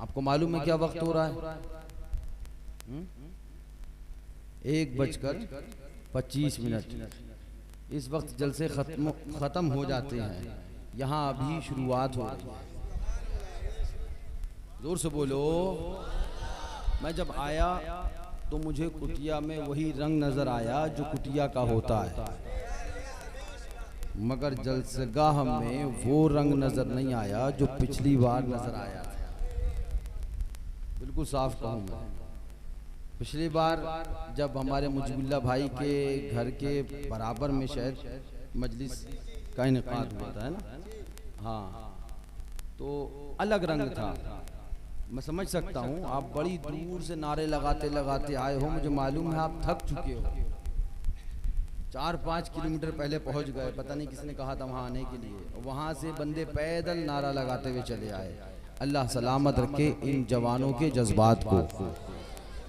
आपको मालूम है क्या वक्त हो रहा है? 1:25। इस वक्त जलसे खत्म हो जाते हैं, यहाँ अभी शुरुआत हो रही है। जोर से बोलो। मैं जब आया तो मुझे कुटिया में वही रंग नजर आया जो कुटिया का होता है, मगर जलसगाह में वो रंग नजर नहीं आया जो पिछली बार नजर आया था। बिल्कुल साफ कहूँगा, पिछली बार जब हमारे मुजबिल्ला भाई के घर के बराबर में शायद मजलिस का इनेकाद हुआ था, है ना? हाँ, तो अलग रंग था। मैं समझ सकता हूँ, आप बड़ी दूर से नारे लगाते लगाते आए हो, मुझे मालूम है आप थक चुके हो। 4-5 किलोमीटर पहले पहुँच गए, पता नहीं किसने कहा था वहाँ आने के लिए, वहाँ से बंदे पैदल नारा लगाते हुए चले आए। अल्लाह सलामत रखे इन जवानों के जज्बात को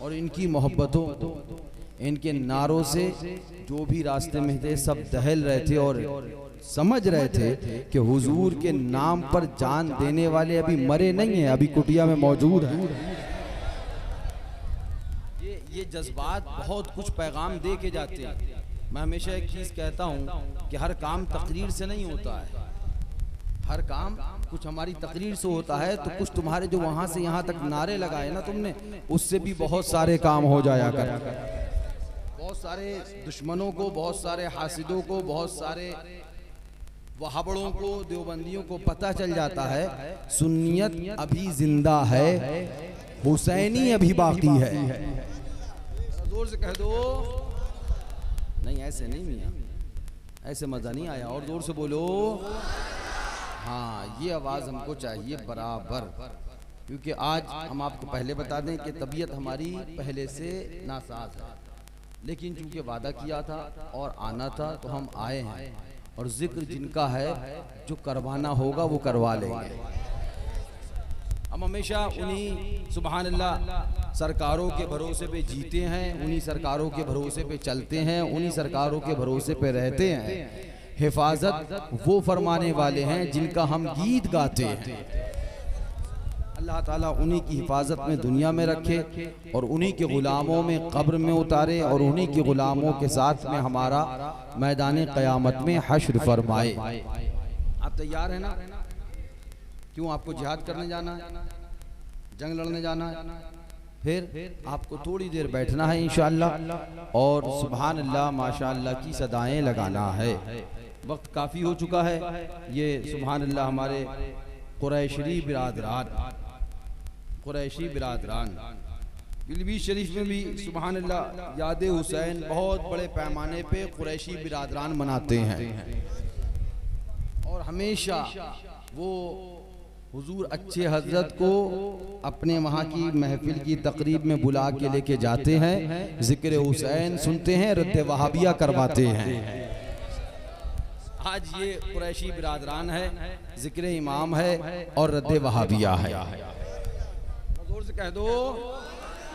और इनकी मोहब्बतों को। इनके नारों से जो भी रास्ते में थे सब दहल रहे थे और समझ रहे थे कि हुजूर के नाम पर जान देने वाले अभी मरे नहीं हैं, अभी कुटिया में मौजूद हैं। ये जज्बात बहुत कुछ पैगाम दे के जाते हैं। मैं हमेशा एक चीज़ कहता हूँ कि हर काम तकरीर से नहीं होता है, हर काम कुछ हमारी तकरीर से होता है। तो कुछ तुम्हारे जो वहाँ से यहाँ तक नारे लगाए ना तुमने, उससे भी बहुत सारे काम हो जाया कर। बहुत सारे दुश्मनों को, बहुत सारे हासिदों को, बहुत सारे वहाबड़ों को, देवबंदियों को पता चल जाता है सुन्नियत अभी जिंदा है, हुसैनी अभी बाकी है। जोर से कह दो। नहीं ऐसे नहीं मियां, ऐसे मजा नहीं आया, और जोर से बोलो। हाँ, ये आवाज़ हमको चाहिए बराबर, क्योंकि आज हम आपको पहले बता दें कि तबीयत हमारी पहले से नासाज है, लेकिन चूंकि वादा किया था और आना था तो हम आए हैं। और जिक्र जिनका है जो करवाना होगा वो करवा लेंगे। हम हमेशा उन्हीं सुभान अल्लाह सरकारों के भरोसे पे जीते हैं, उन्हीं सरकारों के भरोसे पे चलते हैं, उन्हीं सरकारों के भरोसे पे रहते हैं। हिफाजत वो फरमाने वाले हैं जिनका हम गीत गाते हैं। अल्लाह ताला उन्हीं की हिफाजत में दुनिया में रखे और उन्हीं के गुलामों में कब्र में उतारे और उन्हीं के गुलामों के साथ में हमारा मैदान क़यामत में हश्र फरमाए। आप तैयार हैं ना? क्यों, आपको जिहाद करने जाना है, जंग लड़ने जाना है, फिर आपको थोड़ी देर बैठना है इंशाअल्लाह और सुभान अल्लाह माशाअल्लाह की सदाएं लगाना है। वक्त काफ़ी हो चुका है। ये सुभान अल्लाह हमारे कुरैशी बिरादरान पिलवी शरीफ में भी सुभान अल्लाह याद हुसैन बहुत बड़े पैमाने पे कुरैशी बिरादरान मनाते हैं और हमेशा वो हुजूर अच्छे हजरत को अपने वहाँ की महफिल की तकरीब में बुला के लेके जाते हैं, जिक्र हुसैन सुनते हैं, रद्द वहाबिया करवाते हैं। आज ये कुरैशी बिरादरान है, जिक्र इमाम है और रद्द वहाबिया है। जोर से कह दो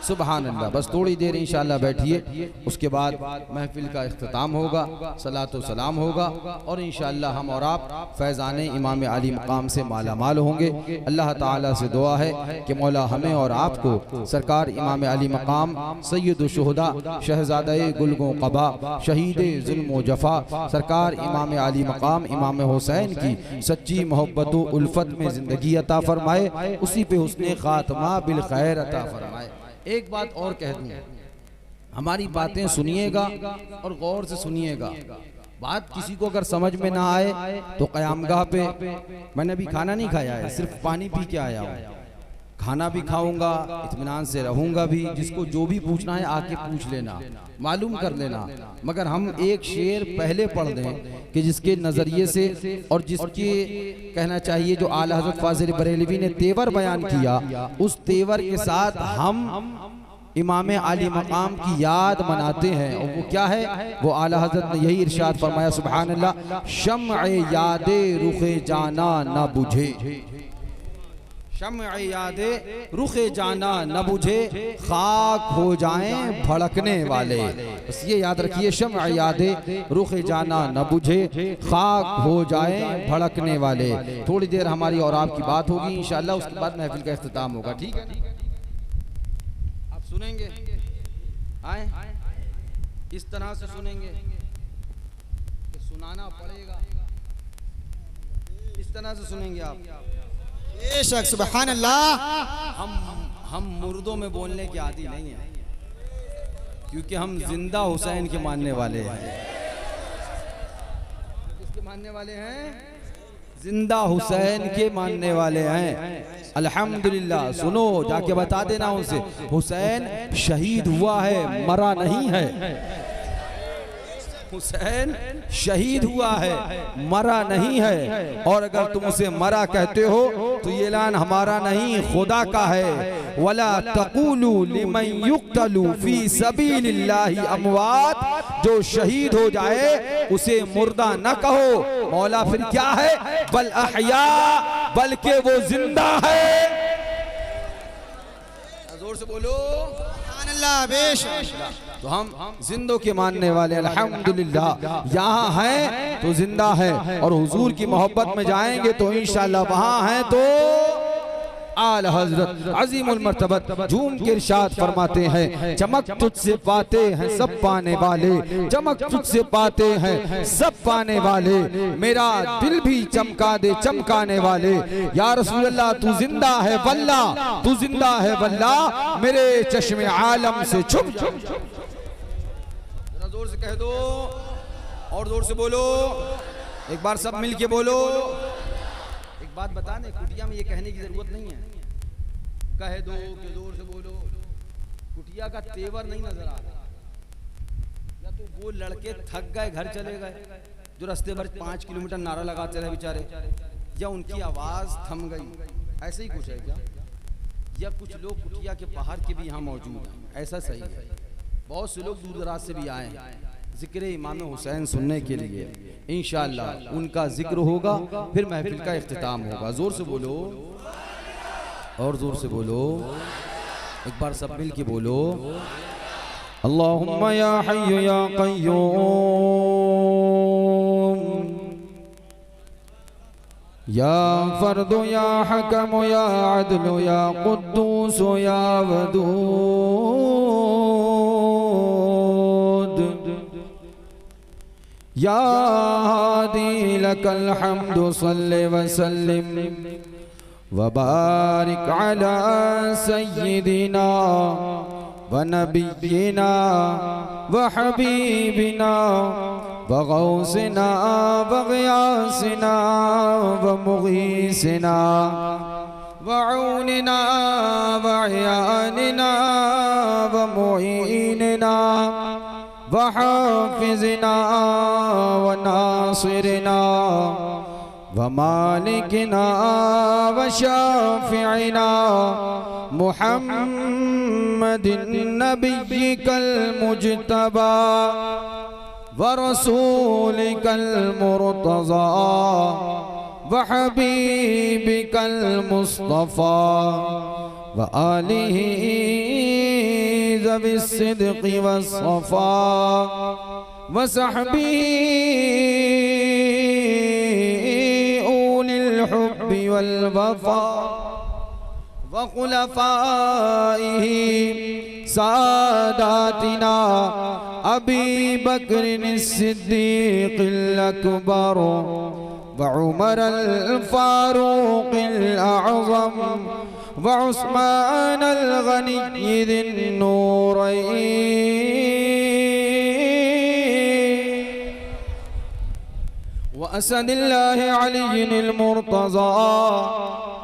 सुभान अल्लाह। बस थोड़ी देर इंशाअल्लाह बैठिए, उसके बाद महफिल का इख्तिताम होगा, सलातो सलाम होगा और इंशाअल्लाह हम और आप फैज़ाने इमाम अली मकाम से माला माल होंगे। अल्लाह ताला से दुआ है कि मौला हमें और आपको सरकार इमाम अली मकाम सैयद शुहदा शहजादे गुलगो क़बा शहीद जुल्म जफ़ा सरकार इमाम अली मकाम इमाम हुसैन की सच्ची मोहब्बत उल्फत में ज़िंदगी अता फरमाए, उसी पे हुस्ने ख़ात्मा बिल खैर अता फरमाए। एक बात और कह दूं, हमारी बातें सुनिएगा और गौर से सुनिएगा। बात किसी को अगर समझ में ना आए तो क़यामगाह पे, मैंने अभी खाना नहीं खाया है, सिर्फ पानी पी के आया हूँ। खाना भी खाऊंगा, इत्मीनान से रहूंगा भी, जिसको जो भी पूछना है आके पूछ लेना, मालूम कर लेना। मगर हम एक शेर पहले पढ़ दें कि जिसके नज़रिए से और जिसके कहना चाहिए जो आला हज़रत फ़ाज़िल बरेलवी ने तेवर बयान किया, उस तेवर के साथ हम इमाम अली मकाम की याद मनाते हैं। और वो क्या है, वो आला हज़रत ने यही इरशाद फरमाया सुभान अल्लाह, शम्अ यादे रुख़े जाना ना बुझे, शम्अ यादे रुखे जाना न बुझे, खाक हो जाएं भड़कने वाले। बस ये याद रखिए, शम्अ यादे रुखे जाना न बुझे, खाक हो जाएं भड़कने वाले। थोड़ी देर हमारी और आपकी बात होगी इंशाअल्लाह, उसके बाद महफिल का इख्तिताम होगा। ठीक है, आप सुनेंगे, आए इस तरह से सुनेंगे, सुनाना पड़ेगा, इस तरह से सुनेंगे आप। बेशक, सुभान अल्लाह। हम मुर्दों में बोलने के आदी नहीं हैं, क्योंकि हम जिंदा हुसैन के मानने वाले हैं। किसके मानने वाले हैं? जिंदा हुसैन के मानने वाले हैं। अल्हम्दुलिल्लाह। सुनो, जाके बता देना उनसे, हुसैन शहीद हुआ है, मरा नहीं है। हुसैन शहीद हुआ है, मरा नहीं है। और अगर तुम उसे मरा कहते हो तो ये ऐलान हमारा नहीं, खुदा का है। वला तक़ूलू लिमन युक़्तलू फी सबीलिल्लाहि अमवात, जो शहीद हो जाए उसे मुर्दा न कहो। मौला फिर क्या है? बल अहया, बल्कि वो जिंदा है। जोर से बोलो अल्लाह। बेशक, तो हम जिंदों के मानने वाले अल्हम्दुलिल्लाह। यहाँ हैं तो जिंदा है, और हुजूर की मोहब्बत में जाएंगे तो इंशाअल्लाह वहाँ हैं तो आल हजरत अजीमुल मर्तबत झूम के इरशाद फरमाते हैं, चमक तुझसे पाते हैं सब पाने वाले, चमक तुझसे पाते हैं सब पाने वाले, मेरा दिल भी चमका दे चमकाने वाले। या रसूल अल्लाह तू जिंदा है वल्ला, तू जिंदा है वल्ला, मेरे चश्मे आलम से छुप। जरा जोर से कह दो, और जोर से बोलो, एक बार सब मिल के बोलो। एक बात बता दें, कुटिया में ये कहने की जरूरत नहीं है, कह दो कि जोर से बोलो। कुटिया का तेवर नहीं नजर आ रहा, या तो वो लड़के थक गए घर चले गए जो रास्ते भर 5 किलोमीटर नारा लगाते रहे बेचारे, या उनकी आवाज थम गई, ऐसे ही कुछ है क्या? या कुछ लोग कुटिया के बाहर के भी यहाँ मौजूद हैं, ऐसा सही है। बहुत से लोग दूर दराज से भी आए जिक्र इमाम हुसैन सुनने के लिए। इंशाअल्लाह उनका जिक्र होगा, फिर महफिल का इख्तिताम होगा। जोर से बोलो, और जोर से बोलो, एक बार सब मिल के बोलो, अल्लाहुम्मा या हय्यु या क़य्यूम, या फर्दु या हकम या अदलु या कुद्दूस या वदूद, या हादी लकल हम्दु सल्लि व सल्लिम व बारिक अला सय्यिदिना व नबिय्यिना व हबीबिना व गौसिना व गियासिना व मुगीसिना व औनिना व अयानिना व मुईनिना व हाफिजना व नासिरना व मालिकना व शाफिइना मुहम्मदिन नबिय्यिकल मुज्तबा व रसूलिकल मुर्तज़ा व हबीबिकल मुस्तफ़ा व आलिही ज़वी सिद्क़ि वस्सफ़ा व सहबिही उलिल हुब्बि वल वफ़ा व खुलफ़ाइही सादातिना अबी बकर सिद्दीक़िल अकबर व उमरल फ़ारूक़िल अअज़म व उस्मानल गनी ज़िन नूरैन व असदिल्लाहि अलिय्यिल मुर्तज़ा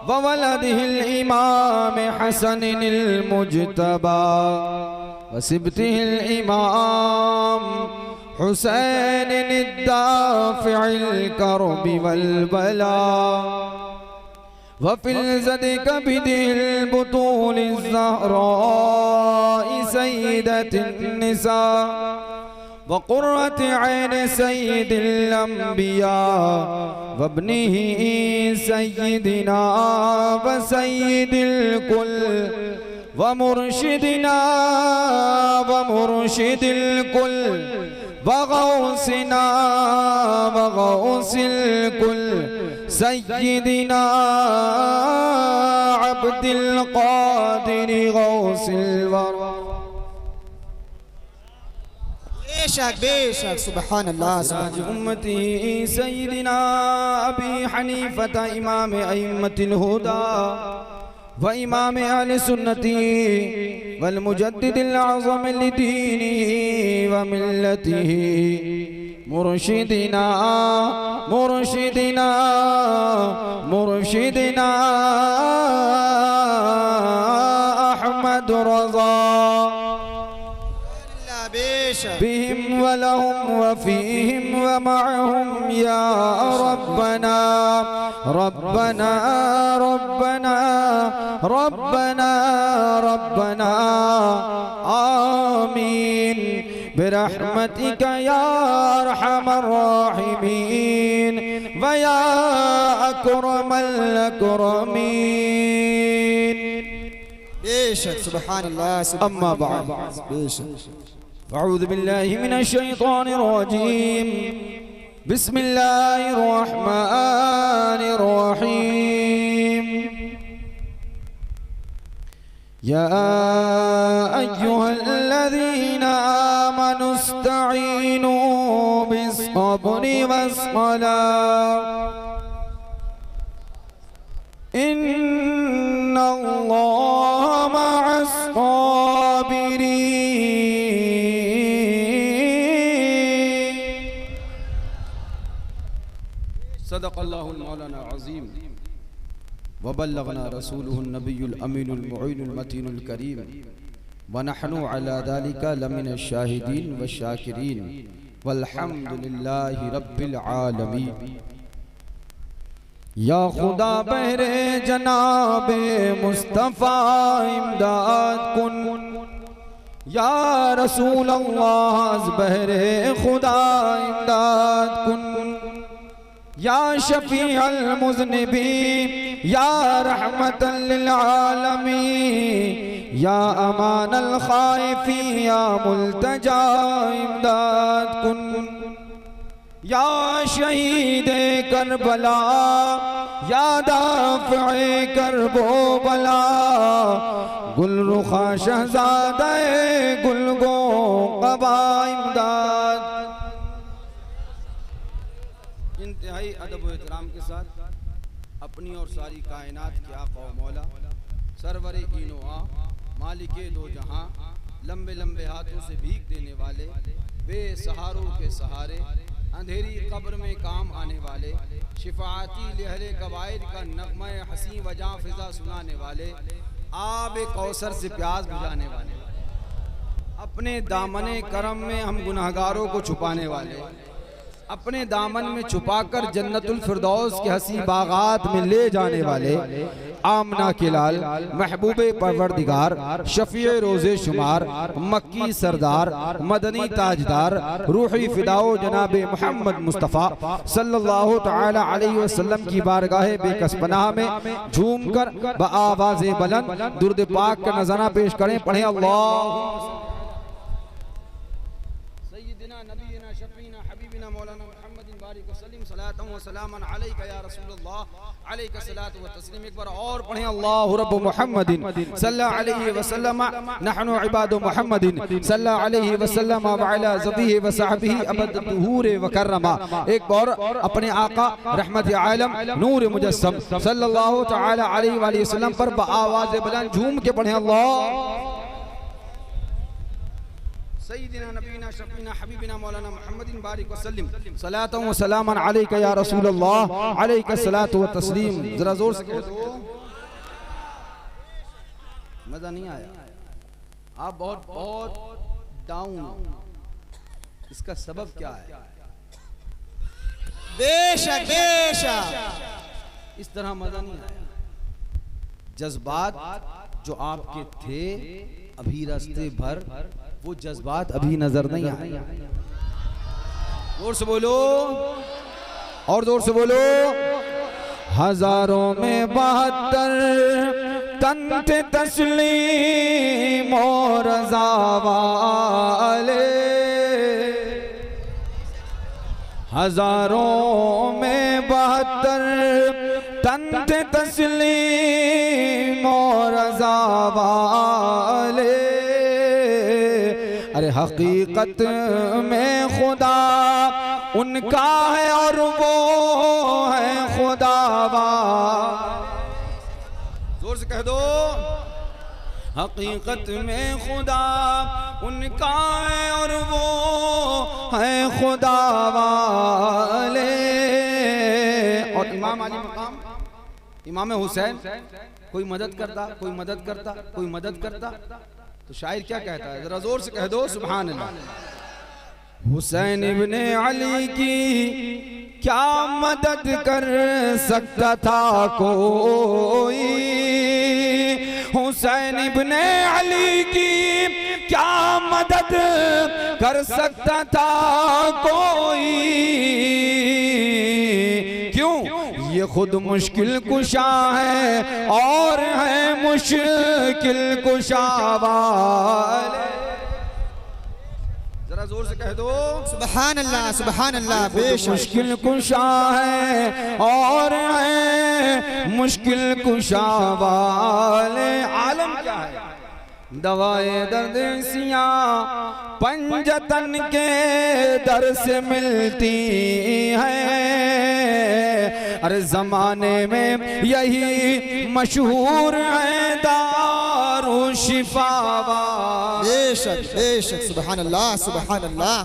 व वलदिहिल इमाम हसनिल मुज्तबा व सिब्तिहिल इमाम हुसैनिद दाफ़िइल करबि वल बला व फिलज़ति कबिदिल बुतूलिज़ ज़हरा सय्यिदतिन निसा वक़ुर्रत ऐन सय्यिदिल अंबिया वब्निही सय्यिदिना व सय्यिदिल कुल व मुर्शिदिना व मुर्शिदिल कुल व गौसिना व गौसिल कुल सय्यिदिना अब्दिल क़ादिर गौसिल वरा। बेशक सुभान अल्लाह। ताज उम्मती सय्यिदिना अबी हनीफता इमाम अइम्मतिल हुदा व इमाम अहले सुन्नती वल मुजद्दिदिल आज़म लिदीनी व मिल्लतिही मुर्शिदिना मुर्शिदिना मुर्शिदिना अहमद रज़ा बिहिम व लहुम व फीहिम व मअहुम या रब्बना रब्बना रब्बना रब्बना रब्बना आमीन बिरहमतिका या अरहमर राहिमीन व या अकरमल अकरमीन। बेशक सुभान अल्लाह। अम्मा बाद बेशक अऊज़ु बिल्लाहि मिनश शैतानिर रजीम बिस्मिल्लाहिर रहमानिर रहीम। या अय्युहल्लज़ीना आमनु इस्तईनु बिस्सब्रि वस्सलाह इन्नल्लाह मअस सदक़ल्लाहुल मौलाना अज़ीम व बल्लगना रसूलुहुन नबियुल अमीनुल मुईनुल मतीनुल करीम व नहनु अला ज़ालिका लमिनश शाहिदीन व शाकिरीन वल्हम्दुलिल्लाहि रब्बिल आलमीन। या खुदा बहरे जनाबे मुस्तफ़ा इमदाद कुन या रसूल अल्लाह बहरे खुदा इमदाद कुन या शफी अल मुज़निबीन या रहमतन लिल आलमीन या अमान अल खाइफीन या मुल्तजा इमदाद कुन या शहीद करबला या दाफ़े करबो बला गुलरुखा शहज़ादा गुलगो क़बा इमदाद। इंतहाई अदब व एहतराम के साथ अपनी और सारी कायनात के आका व मौला सरवरे ईनो आ मालिके दो जहां लंबे लंबे हाथों से भीख देने वाले बेसहारों के सहारे अंधेरी कब्र में काम आने वाले शिफाअती लहरे कबाइर का नगमा हसी वजा फिजा सुनाने वाले आब कौसर से प्यास बुझाने वाले अपने दामने करम में हम गुनाहगारों को छुपाने वाले अपने दामन में छुपाकर जन्नतुल फिरदौस के हसी बागात में ले जाने वाले आमना के लाल महबूबे परवरदिगार शफीए रोज़े शुमार मक्की सरदार मदनी ताजदार रूही फिदाओ जनाबे मोहम्मद मुस्तफ़ा सल्लल्लाहु तआला अलैहि वसल्लम की बारगाह बेकस पनाह में झूमकर बआवाज़े बुलंद दुरूद पाक का नज़ारा पेश करें। पढ़ें अल्लाह एक बार और पढ़ें अल्लाह रब्ब मुहम्मदिन सल्लल्लाहु अलैहि वसल्लम नहनु इबादु मुहम्मदिन सल्लल्लाहु अलैहि वसल्लम व अला ज़बिहि व सहबिहि अबद दुहूर व कररमा। एक बार अपने आका रहमत आलम नूर मुजस्सम सल्लल्लाहु तआला अलैहि वसल्लम पर आवाज़ बुलंद झूम के पढ़ें अल्लाह सय्यिदिना नबीना शफीना हबीबिना मौलाना मुहम्मदिन बारिक वसल्लम सलातु व सलामन अलैका या रसूल अल्लाह अलैका सलातु व तस्लीम। जरा जोर से कह दो, मजा नहीं आया? आप बहुत बहुत डाउन, इसका सबब क्या है? बेशक बेशक इस तरह मजा नहीं आया। जज्बात जो आपके थे अभी रास्ते भर, वो जज्बात अभी नजर नहीं आए। जोर से बोलो, और जोर से बोलो। हजारों में 72 तन थे तस्लीम और रज़ा वाले, हजारों में 72 तन थे तस्लीम और रज़ा वाले। अरे हकीकत में खुदा उनका है और वो है खुदावा। जोर से कह दो, हकीकत में खुदा उनका है और वो है खुदा वाले। और इमाम अली मकाम, इमाम हुसैन, कोई मदद करता, कोई मदद करता, कोई मदद करता, तो शायर क्या कहता है, जरा जोर से कह दो सुभान अल्लाह। हुसैन इब्ने अली की क्या मदद कर सकता था कोई, हुसैन इब्ने अली की क्या मदद कर सकता था कोई। क्यों? ये खुद मुश्किल कुशा है और है मुश्किल कुशा वाले। जरा जोर से कह दो सुभान अल्लाह, सुभान अल्लाह। बेशक मुश्किल कुशा है और है मुश्किल कुशा वाले। आलम क्या है? दवाए दर्द सियां पंजतन के दर से मिलती है। अरे जमाने में यही मशहूर है दारू शिफावा। बेशक बेशक, सुभान अल्लाह, सुभान अल्लाह।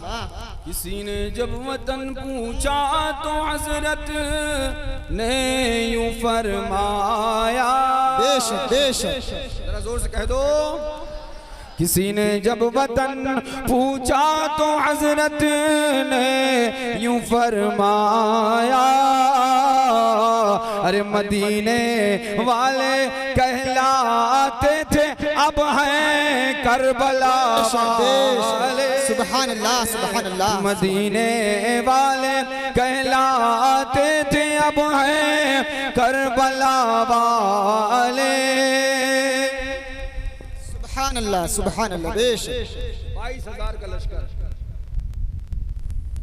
किसी ने जब वतन पूछा तो हजरत ने यूं फरमाया। बेशक बेशक, जरा जोर से कह दो, किसी ने जब वतन पूछा तो हजरत ने यूं फरमाया। अरे मदीने वाले कहलाते थे अब हैं करबला वाले। सुभान अल्लाह, सुभान अल्लाह। मदीने वाले कहलाते थे अब हैं करबला वाले। सुभान अल्लाह, सुभान अल्लाह। बेशक 22,000 का लश्कर,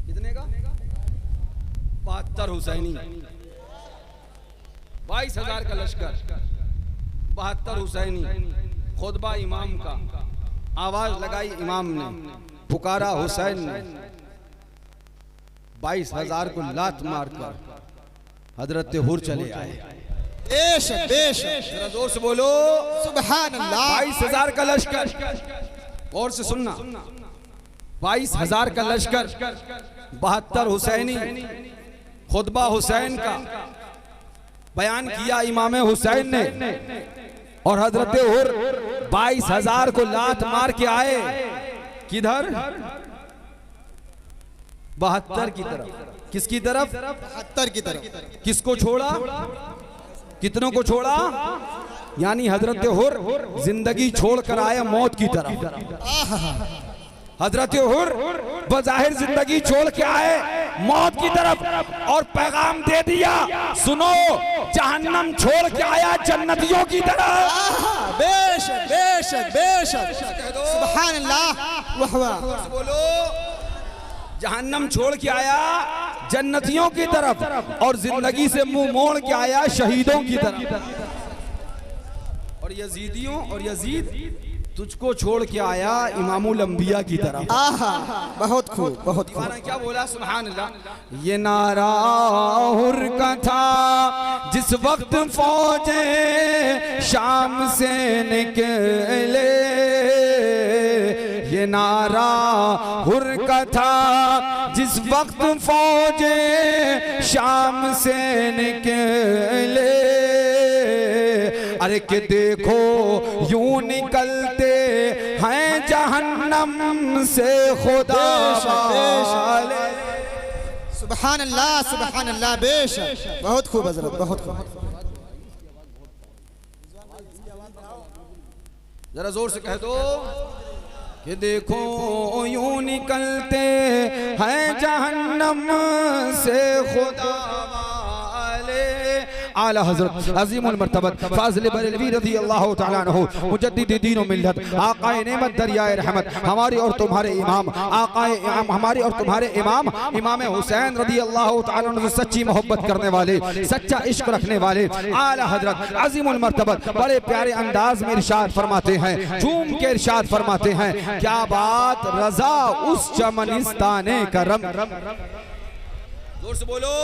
कितने का? 72 हुसैनी। 22,000 का लश्कर, 72 हुसैनी। खुतबा इमाम का, आवाज लगाई इमाम ने, पुकारा हुसैन ने। 22,000 को लात मारकर हजरत हुर चले आए। बेशक बेशक, जरा जोर से बोलो सुभान अल्लाह। 22,000 का लश्कर, और से सुनना, 22,000 का लश्कर, 72 हुसैनी। खुतबा हुसैन का बयान किया इमाम हुसैन ने, और हजरत हुर 22,000 को लात मार के आए। किधर? 72 की तरफ। किसकी तरफ? 72 की तरफ। किसको छोड़ा? कितनों को छोड़ा? यानी हजरत हुर जिंदगी छोड़कर आए मौत की तरफ। हजरत हुर बज़ाहिर जिंदगी छोड़ के आए मौत की तरफ, और पैगाम दे दिया, सुनो जहन्नम छोड़ के आया जन्नतियों की तरफ। बेशक बेशक बेशक, सुभान अल्लाह। वाह वाह। बोलो, जहन्नम छोड़ के आया जन्नतियों की तरफ, और जिंदगी से मुंह मोड़ के आया शहीदों की तरफ। और यजीदियों और यजीद तुझको छोड़ के आया इमामुल अंबिया की तरफ। आहा, बहुत खूब, बहुत खूब। क्या बोला? सुभान अल्लाह। ये नारा हुर का था जिस वक्त फौजे शाम से निकले। ये नारा हुर का था जिस वक्त फौजे शाम से निकले। अरे कि देखो यूं निकलते हैं जहन्नम से खुदा वाले। सुभान अल्लाह, सुभान अल्लाह। बेशक, बहुत खूब हजरत, बहुत खूब। जरा जोर से कह दो कि देखो यूं निकलते हैं जहन्नम से खुदा वाले। आला हज़रत अज़ीमुल मर्तबत फाज़िल बरेलवी रज़ी अल्लाह तआला अन्हु मुजद्दिद दीन व मिल्लत आक़ाए नेमत दरियाए रहमत हमारे और तुम्हारे इमाम आक़ाए हमारे और तुम्हारे इमाम इमाम हुसैन रज़ी अल्लाह तआला अन्हु से सच्ची मोहब्बत करने वाले, सच्चा इश्क रखने वाले आला हज़रत अज़ीमुल मर्तबत बड़े प्यारे अंदाज में इरशाद फरमाते हैं, झूम के इरशाद फरमाते हैं, क्या बात रज़ा उस चमनिस्ताने करम। जोर से बोलो,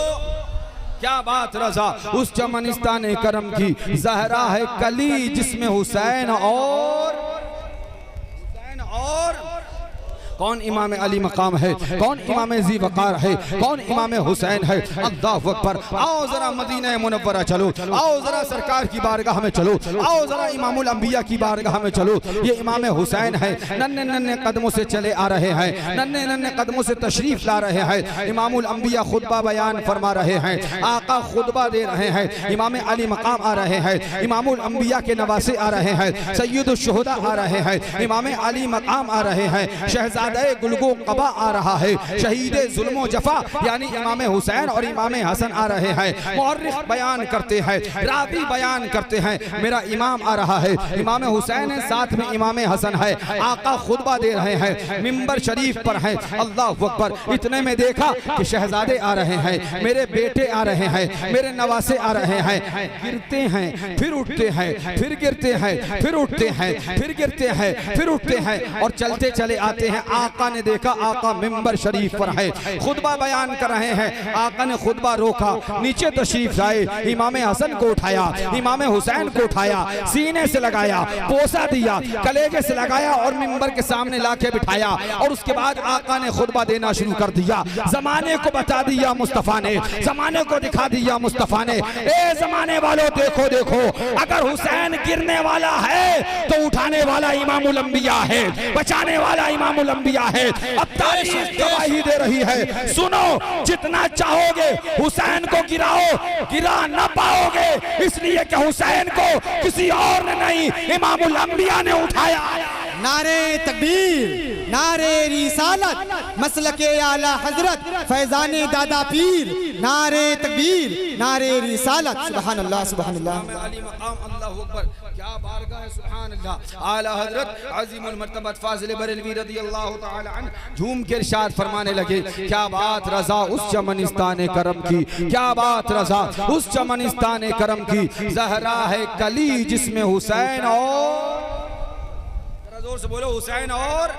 क्या बात रज़ा उस चमनिस्ताने करम की, ज़हरा है कली जिसमें हुसैन और कौन इमाम अली मकाम है, कौन इमाम ज़ी वक़ार है, कौन इमाम हुसैन है। अल्लाहु अकबर। आओ जरा मदीना मुनव्वरा चलो, आओ जरा सरकार की बारगाह में चलो, आओ जरा इमामुल अंबिया की बारगाह में चलो। ये इमाम हुसैन है, नन्हे नन्हे कदमों से चले आ रहे हैं, नन्हे नन्हे कदमों से तशरीफ ला रहे हैं। इमामुल अंबिया खुतबा बयान फरमा रहे हैं, आका खुतबा दे रहे हैं, इमाम अली मकाम आ रहे हैं, इमामुल अंबिया के नवासे आ रहे हैं, सय्यदुश शुहदा आ रहे हैं, इमाम अली मकाम आ रहे हैं, शहजादे गुलगो कबा आ रहा है, शहीद जुल्मो जफा यानी इमाम हुसैन और इमाम हसन आ रहे हैं। मुअर्रिख बयान करते हैं, रावी बयान करते हैं, मेरा इमाम आ रहा है, इमाम हुसैन है, साथ में इमाम हसन है। आका खुतबा दे रहे हैं, मिंबर शरीफ पर हैं। अल्लाहु अकबर। इतने में देखा कि शहजादे आ रहे हैं, मेरे बेटे आ रहे हैं, मेरे नवासे आ रहे हैं। गिरते हैं फिर उठते हैं, फिर गिरते हैं फिर उठते हैं, फिर गिरते हैं फिर उठते हैं और चलते चले आते हैं। आका ने देखा, आका मिंबर शरीफ पर है, खुतबा बयान कर रहे हैं। आका ने खुतबा रोका, नीचे तशरीफ लाए, इमाम हसन को उठाया, इमाम हुसैन को उठाया, सीने से लगाया, पोसा दिया, कलेजे से लगाया और मिंबर के सामने लाके बिठाया। और उसके बाद आका ने खुतबा देना शुरू कर दिया। जमाने को बता दिया मुस्तफा ने, जमाने को दिखा दिया मुस्तफा ने, ए जमाने वालों देखो देखो, अगर हुसैन गिरने वाला है तो उठाने वाला इमामुल अंबिया है, बचाने वाला इमामुल अंबिया है। अब तारीख गवाही दे रही है, सुनो, जितना चाहोगे हुसैन को गिराओ, गिरा न पाओगे, इसलिए कि हुसैन को किसी और ने नहीं, इमामुल अंबिया ने उठाया। नारे तकबीर, नारे रिसालत, मसलके आला हजरत, फैजाने दादा पीर, नारे तकबीर, नारे रिसालत। सुभान अल्लाह, सुभान अल्लाह। अली मकाम, अल्लाहु अकबर। क्या बारगाह है, सुभान अल्लाह। आला हजरत अज़ीमुल मर्तबत फाज़िल बरेलवी रज़ियल्लाहु तआला अन्हु झूम के इरशाद फरमाने लगे, क्या बात रज़ा उस चमनिस्ताने करम की, क्या बात रज़ा उस चमनिस्ताने करम की, ज़हरा है कली जिसमें हुसैन और, जोर से बोलो, हुसैन और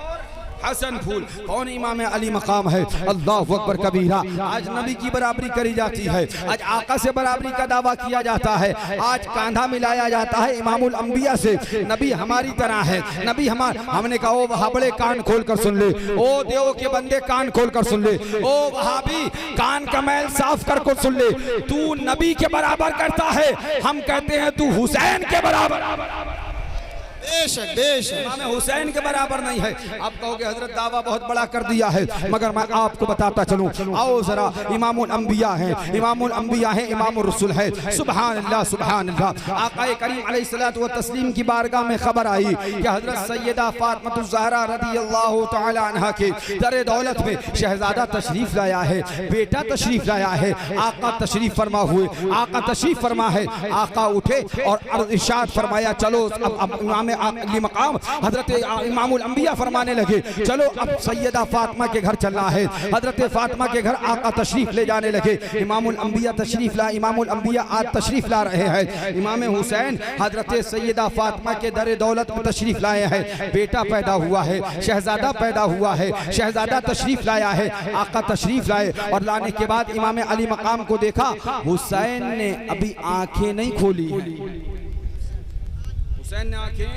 हसन फूल। कौन इमाम अली मकाम है। अल्लाहु अकबर कबीरा। आज नबी की बराबरी करी जाती है, आज आका से बराबरी का दावा किया जाता है, आज कांधा मिलाया जाता है इमामुल अंबिया से। नबी हमारी तरह है, नबी हमने कहा ओ वहाबड़े कान खोल कर सुन ले, ओ देव के बंदे कान खोल कर सुन ले, ओ वहाबी कान का मैल साफ कर सुन ले, तू नबी के बराबर करता है, हम कहते हैं तू हुसैन के बराबर। बेशक बेशक, इमाम हुसैन के बराबर नहीं है। आप कहोगे हजरत दावा बहुत बड़ा कर दिया है, मगर मैं आपको बताता चलूं, आओ जरा, इमामुल अंबिया है, इमामुल अंबिया है, इमामुर रसूल है। सुभान अल्लाह, सुभान अल्लाह। आक़ाए करीम अलैहिस्सलातु व तस्लीम की बारगाह में खबर आई कि हजरत सैयदा फातिमा ज़हरा रज़ियल्लाहु तआला अन्हा के दर दौलत में शहजादा तशरीफ लाया है, बेटा तशरीफ लाया है। आका तशरीफ फरमा हुए, आका तशरीफ फरमा है, आका उठे और इरशाद फरमाया, चलो अब इमाम अली मकाम हजरत इमामुल अंबिया फरमाने लगे, चलो अब सैयदा फातिमा के घर चलना है। हजरत फातिमा के घर आका तशरीफ ले जाने लगे। इमामुल अंबिया तशरीफ ला, इमामुल अंबिया आज तशरीफ ला रहे हैं। इमाम हुसैन हजरत सैयदा फातिमा के दर दौलत में तशरीफ लाए हैं। बेटा पैदा हुआ है, शहजादा पैदा हुआ है, शहजादा तशरीफ लाया है, आका तशरीफ लाए और लाने के बाद इमाम अली मकाम को देखा, हुसैन ने अभी आंखें नहीं खोली, हुसैन ने आंखें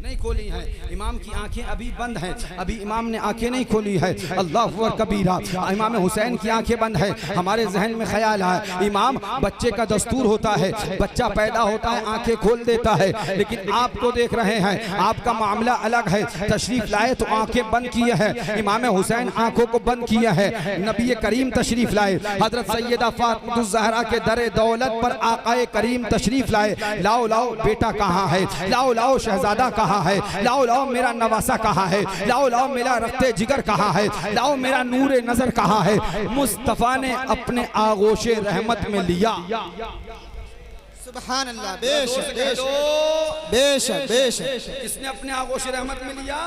नहीं खोली हैं, इमाम की आंखें अभी बंद हैं, अभी इमाम ने आंखें नहीं खोली है। अल्लाहु अकबर कबीरा। इमाम हुसैन की आंखें बंद है। हमारे जहन में ख्याल है, इमाम बच्चे का दस्तूर होता है, बच्चा पैदा होता है आंखें खोल देता है, लेकिन आपको देख रहे हैं, आपका मामला अलग है। तशरीफ लाए तो आंखें बंद किए हैं, इमाम हुसैन आंखों को बंद किया है। नबी करीम तशरीफ लाए, हजरत सैयदा फातिमा ज़हरा के दर दौलत पर आकाए करीम तशरीफ लाए। लाओ लाओ बेटा कहाँ है, लाओ लाओ शहजादा कहाँ कहाँ है, लाओ लाओ मेरा नवासा कहाँ है, लाओ लाओ मेरा रफ्ते जिगर कहाँ है, लाओ मेरा नूरे नजर कहाँ है। मुस्तफा ने अपने आगोशे रहमत में लिया। सुभान अल्लाह, बेशक बेशक बेशक बेशक। किसने अपने आगोशे रहमत में लिया?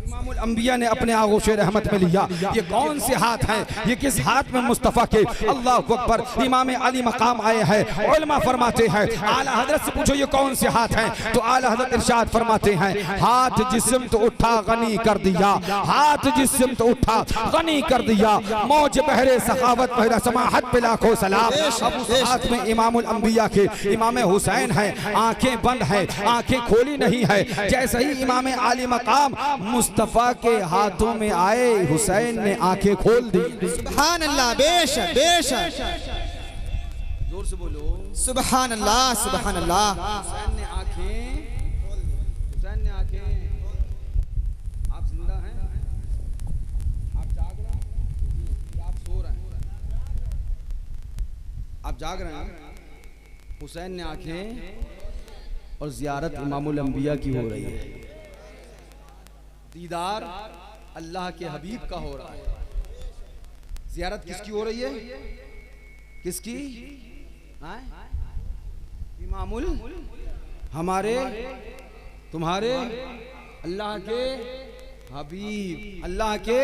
इमामुल अंबिया ने अपने आगोशे रहमत में लिया। ये कौन से हाथ हैं? ये किस हाथ में मुस्तफ़ा के? अल्लाह अकबर। इमाम अली मकाम आए हैं, उलमा फरमाते हैं, आला हजरत से पूछो ये कौन से हाथ हैं, तो आला हजरत इरशाद फरमाते हैं, हाथ जिस्म तो उठा गनी कर दिया, हाथ जिस्म तो उठा गनी कर दिया, मौज बहरे सखावत बहरा समाहत पे लाखों सलाम। अब उस हाथ में इमामुल अंबिया के इमाम हुसैन हैं, आंखें बंद हैं, आंखें खोली नहीं है। जैसे ही इमाम अली मकाम मुस्तफा के हाथों में आए, हुसैन ने आंखें खोल दी। सुभान अल्लाह, बेशक बेशक। जोर से बोलो सुभान अल्लाह, सुभान अल्लाह। हुसैन ने आंखें, हुसैन ने आंखें। आप जिंदा हैं, आप जाग रहे हैं, आप सो रहे हैं? आप जाग रहे हैं। हुसैन ने आंखें और जियारत इमामुल अंबिया की हो रही है। दीदार अल्लाह के हबीब का हो रहा है। जियारत किसकी हो रही है? किसकी? इमामुल, हमारे तुम्हारे अल्लाह के हबीब, अल्लाह के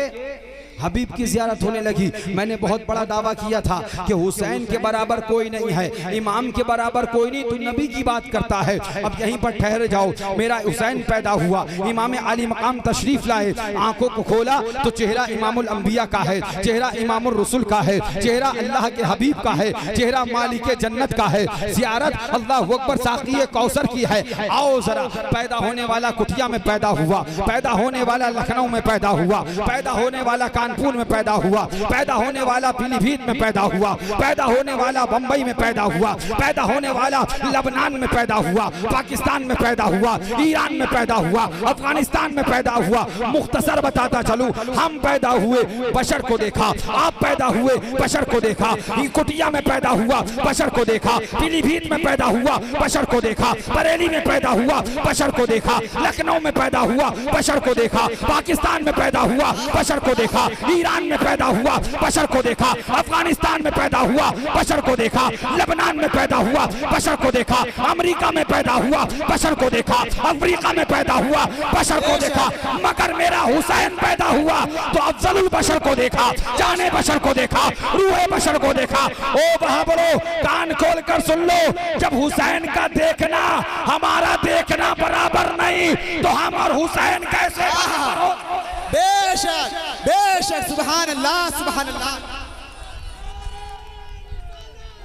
हबीब की ज़ियारत होने लगी। मैंने बहुत बड़ा दावा किया था कि हुसैन के बराबर कोई नहीं है, इमाम के बराबर कोई नहीं, तू नबी की बात करता है। अब यहीं पर ठहर जाओ। मेरा हुसैन पैदा हुआ, इमाम अली मकाम तशरीफ लाए, आंखों को खोला तो चेहरा इमामुल अंबिया का है, चेहरा इमामुर रसूल का है, चेहरा अल्लाह के हबीब का है, चेहरा मालिक जन्नत का है। ज़ियारत अल्लाह अकबर साक़ी कौसर की है। आओ जरा। पैदा होने वाला कुटिया में पैदा हुआ, पैदा होने वाला लखनऊ में पैदा हुआ, पैदा होने वाला कानपुर में पैदा हुआ, पैदा होने वाला पीलीभीत में पैदा हुआ, पैदा होने वाला बंबई में पैदा हुआ, पैदा होने वाला लबनान में पैदा हुआ, पाकिस्तान में पैदा हुआ, ईरान में पैदा हुआ, अफगानिस्तान में पैदा हुआ। मुख्तसर बताता चलूं, हम पैदा हुए बशर को देखा, आप पैदा हुए बशर को देखा, कुटिया में पैदा हुआ बशर को देखा, पीलीभीत में पैदा हुआ बशर को देखा, बरेली में पैदा हुआ बशर को देखा, लखनऊ में पैदा हुआ बशर को देखा, पाकिस्तान में पैदा हुआ बशर को देखा, ईरान में पैदा हुआ बशर को देखा, अफगानिस्तान में पैदा हुआ बशर को देखा, लबनान में पैदा हुआ बशर को देखा, अमेरिका में पैदा हुआ बशर को देखा, अफ्रीका में पैदा हुआ बशर को देखा, मगर मेरा हुसैन पैदा हुआ तो अफजलुल बशर को देखा, जाने बशर को देखा, रूहे बशर को देखा। ओ वहां बोलो, कान खोल कर सुन लो, जब हुसैन का देखना हमारा देखना बराबर नहीं तो हम और हुसैन कैसे बराबर हो? बेशक बेशक। सुभान अल्लाह, सुभान अल्लाह।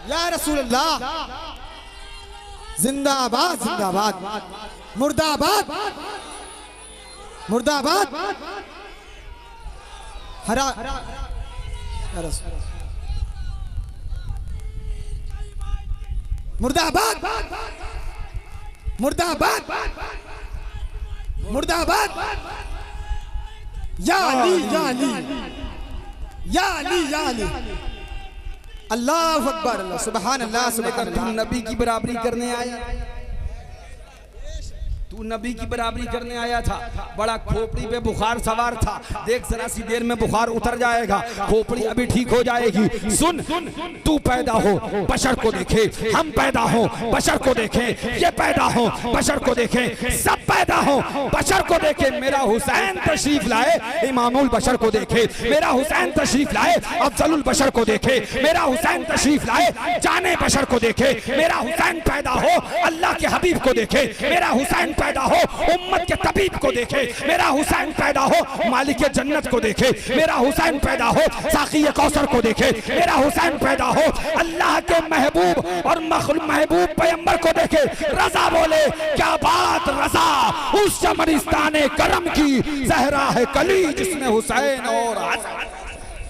या रसूल अल्लाह, जिंदाबाद जिंदाबाद, मुर्दाबाद मुर्दाबाद। हरा या रसूल, मुर्दाबाद मुर्दाबाद मुर्दाबाद। या अली या अली या अली या अली। अल्लाह अकबर, अल्लाह सुभान अल्लाह सुभान तू अल्लाह। नबी की बराबरी करने आया, तू नबी की बराबरी करने आया था। बड़ा खोपड़ी पे बुखार सवार था, देख जरा सी देर में बुखार उतर जाएगा, खोपड़ी अभी ठीक हो जाएगी। सुन, तू पैदा हो बशर को देखे, हम पैदा हो बशर को देखे, ये पैदा हो बशर को देखे, सब पैदा हो बशर को देखे। मेरा हुसैन तशरीफ लाए, इमामुल बशर को देखे, मेरा हुसैन तशरीफ लाए, अफजलुल बशर को देखे, मेरा हुसैन तशरीफ लाए, जाने बशर को देखे, मेरा हुसैन पैदा हो अल्लाह के हबीब को देखे, मेरा हुसैन पैदा हो उम्मत के तबीब को देखे, मेरा हुसैन पैदा हो मालिक जन्नत को देखे, मेरा हुसैन पैदा हो साक़ी कौसर को देखे, मेरा हुसैन पैदा हो अल्लाह के महबूब और महबूब पैगंबर को देखे। रजा बोले क्या बात, रजा उस शमरिस्ताने करम की ज़हरा है कली जिसमें हुसैन और हसन।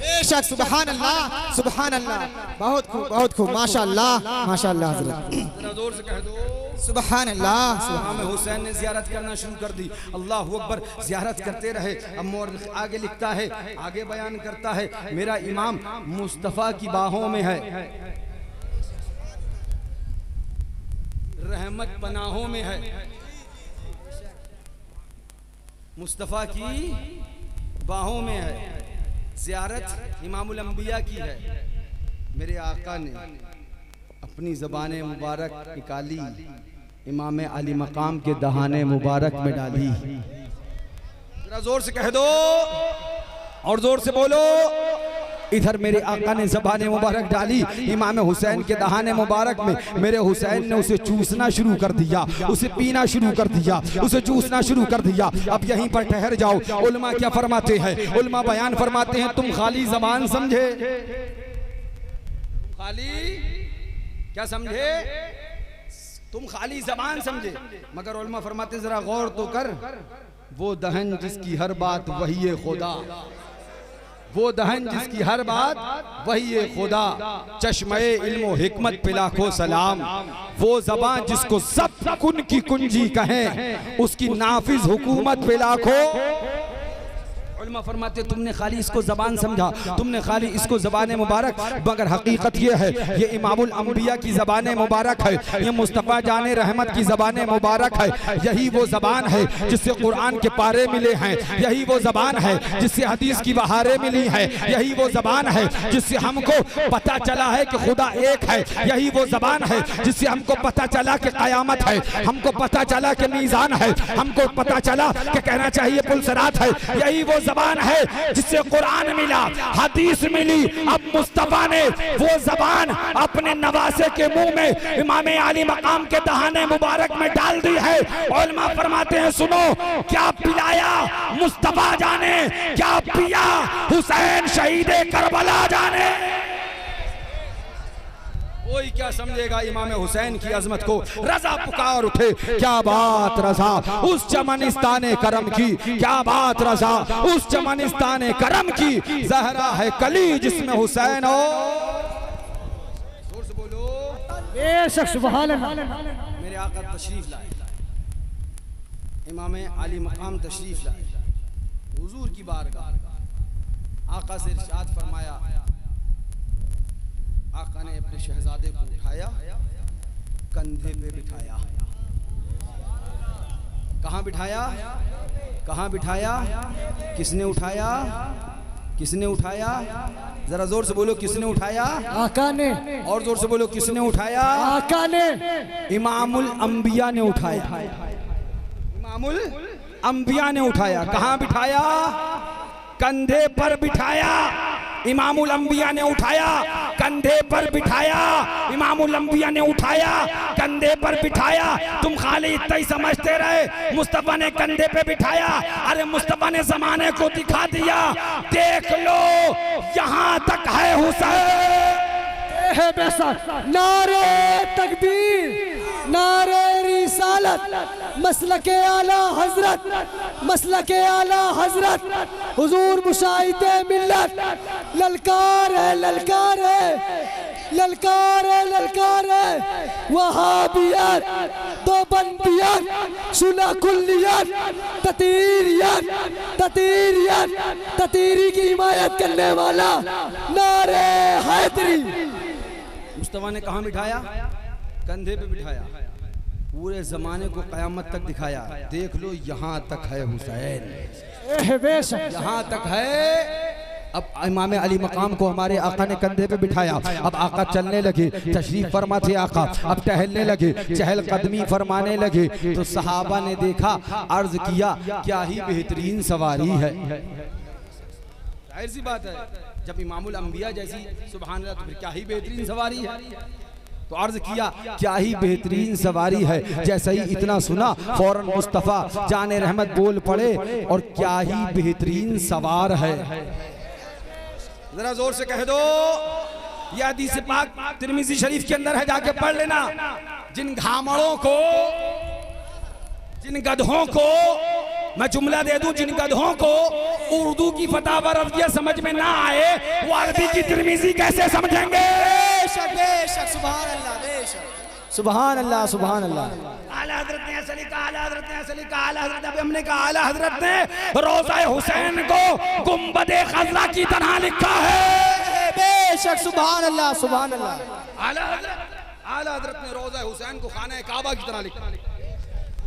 बेशक। सुभान अल्लाह सुभान अल्लाह। बहुत खूब बहुत खूब, माशाअल्लाह माशाअल्लाह हज़रत। जरा जोर से कह दो सुभान अल्लाह। इमाम हुसैन ने ज़ियारत करना शुरू कर दी। अल्लाह अकबर। ज़ियारत करते रहे। अब मौरख़ आगे लिखता है, आगे बयान करता है, मेरा इमाम मुस्तफ़ा की बाहों में है, रहमत पनाहों में है। मुस्तफ़ा की बाहों में है, ज़ियारत इमामुल अंबिया की है। मेरे आका ने अपनी ज़बान मुबारक निकाली, इमाम अली मकाम के दहाने मुबारक में डाली। जरा जोर से कह दो और जोर से बोलो। इधर मेरे आका ने ज़बान मुबारक डाली इमाम हुसैन के दहाने मुबारक में। मेरे हुसैन ने उसे चूसना शुरू कर दिया, उसे पीना शुरू कर दिया, उसे चूसना शुरू कर दिया। अब यहीं पर ठहर जाओ। उलमा क्या फरमाते हैं? उलमा बयान फरमाते हैं, तुम खाली ज़बान समझे, खाली क्या समझे? तुम खाली ज़बान समझे, मगर उलमा फरमाते जरा गौर तो कर, वो दहन जिसकी हर बात वही खुदा, वो दहन जिसकी हर बात वही खुदा, चश्मे इल्म हिकमत पे लाखों सलाम, वो ज़बान जिसको सब कुन की कुंजी कहें, उसकी नाफिज हुकूमत पे लाखों। उलमा फरमाते तुमने खाली इसको ज़बान समझा, तुमने खाली इसको ज़बान मुबारक, मगर हकीकत ये है ये इमामुल अंबिया की ज़बान मुबारक है, ये मुस्तफ़ा जाने रहमत की ज़बान मुबारक है। यही वो ज़बान है जिससे कुरान के पारे मिले हैं, यही वो ज़बान है जिससे हदीस की बहारें मिली है, यही वो ज़बान है जिससे हमको पता चला है कि खुदा एक है, यही वो ज़बान है जिससे हमको पता चला कि क़यामत है, हमको पता चला कि मीज़ान है, हमको पता चला कि कहना चाहिए पुलसरात है। यही वो ज़बान है जिससे कुरान मिला, हदीस मिली। अब मुस्तफ़ा ने वो ज़बान अपने नवासे के मुंह में इमाम अली मकाम के दहाने मुबारक में डाल दी है। उलमा फरमाते हैं सुनो, क्या पिलाया मुस्तफ़ा जाने, क्या पिया हुसैन शहीद करबला जाने। कोई क्या समझेगा इमाम हुसैन की अजमत को? रजा पुकार उठे, क्या बात रजा उस चमनिस्ताने करम की, क्या बात रजा उस चमनिस्ताने करम की, जहरा है कली जिसमें हुसैन हो। जोर से बोलो बेशक सुभान अल्लाह। मेरे आका तशरीफ लाए, इमाम अली मकाम तशरीफ लाए हुजूर की बारगाह। आका से इरशाद फरमाया, आका ने अपने शहजादे को उठाया, कंधे पे बिठाया। कहाँ बिठाया? कहाँ बिठाया? किसने उठाया? किसने उठाया? जरा जोर से बोलो, किसने उठाया? आका ने। और जोर से बोलो, किसने उठाया? आका ने। इमामुल अंबिया ने उठाया, इमामुल अंबिया ने उठाया। कहाँ बिठाया? कंधे पर बिठाया। इमामुल अंबिया ने उठाया, कंधे पर बिठाया। इमामुल अंबिया ने उठाया, कंधे पर बिठाया। तुम खाली इतना ही समझते रहे मुस्तफ़ा ने कंधे पे बिठाया। अरे मुस्तफ़ा ने ज़माने को दिखा दिया, देख लो यहाँ तक है हुसैन। नारे तकबीर, नारे रिसालत, मसलके आला हजरत, मसलके आला हजरत, हुजूर मुशाहिदे मिल्लत। ललकार है, ललकार है, ललकार है, ललकार है। वहाबियत, देवबंदियत, सुना कुल्लियत, ततीरियत, ततीरियत, ततीरी की हिमायत करने वाला नारे हैदरी। मुस्तफ़ा ने कहाँ बिठाया? कंधे पे बिठाया। पूरे जमाने को क़यामत तक दिखाया, देख लो यहाँ तक है हुसैन, यहाँ तक है। अब इमाम अली मकाम को हमारे आका ने कंधे पे बिठाया। अब आका चलने लगे, तशरीफ फरमा थे आका, अब टहलने लगे, चहल कदमी फरमाने लगे। तो सहाबा ने देखा, अर्ज किया, क्या ही बेहतरीन सवारी है। जाहिर सी बात है, जब इमामुल अंबिया जैसी सुभान अल्लाह, तो फिर क्या ही बेहतरीन सवारी है। तो अर्ज किया, क्या ही बेहतरीन सवारी है। जैसे ही इतना सुना, फौरन मुस्तफ़ा जाने रहमत बोल पड़े, और क्या ही बेहतरीन सवार है। जरा जोर से कह दो, यह हदीस पाक तिरमिज़ी शरीफ के अंदर है, जाके पढ़ लेना। जिन घामड़ों को, जिन गधों को, मैं जुमला दे दूं, जिन गधों को उर्दू की फतावा रफ़िया समझ में ना आए, वो अरबी की तिरमिज़ी कैसे समझेंगे? बेशक, बेशक, सुभान अल्लाह, बेशक, सुभान अल्लाह, सुभान अल्लाह। आला हज़रत ने ऐसा लिखा, आला हज़रत ने ऐसा लिखा, आला हज़रत, अभी हमने कहा आला हज़रत ने रोज़ा हुसैन को गुंबदे खज़रा की तरह लिखा है। बेशक, सुभान अल्लाह, सुभान अल्लाह। आला हज़रत ने रोज़ा हुसैन को खाना काबा की तरह लिखा।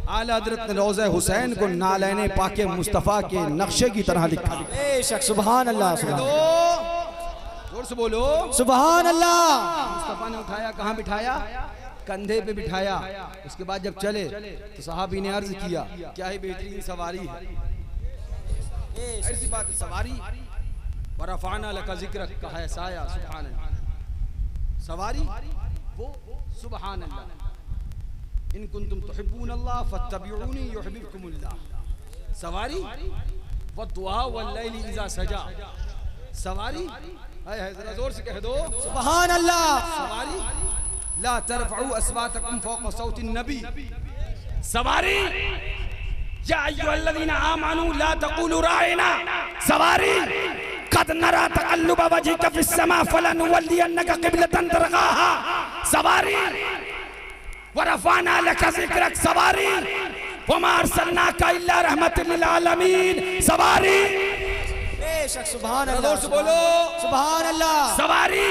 आला हजरत ने रोज़े हुसैन को नालैने पाके मुस्तफ़ा के नक्शे की तरह लिखा। बेशक सुभान अल्लाह, जोर से बोलो सुभान अल्लाह। मुस्तफ़ा ने उठाया, कहाँ बिठाया? कंधे पे बिठाया। उसके बाद जब चले तो सहाबी ने अर्ज किया, क्या ही बेहतरीन सवारी है। ऐसी बात है, सवारी वरफ़अना लका ज़िक्रक का है साया, सुभान अल्लाह। सवारी वो सुभान अल्लाह। इन कुंतुम तुहिब्बूनल्लाह फत्तबिऊनी युहिब्बुकुमुल्लाह। सवारी वद्दुआ वल्लैलि इज़ा सजा। सवारी है, जरा जोर से कह दो सुभान अल्लाह। सवारी ला तरफ़ऊ अस्वातकुम फ़ौक़ सौतिन नबी। सवारी या अय्युहल्लज़ीना आमनू ला तक़ूलू राइना। सवारी क़द नरा तक़ल्लुब वजहिका फ़िस्समा फ़लनुवल्लियन्नका क़िबलतन तरग़ाहा। सवारी वरफ़अना लका ज़िक्रक। सवारी वमा अर्सलनाका इल्ला रहमतल लिल आलमीन। सवारी बेशक सुभान अल्लाह, जोर से बोलो सुभान अल्लाह। सवारी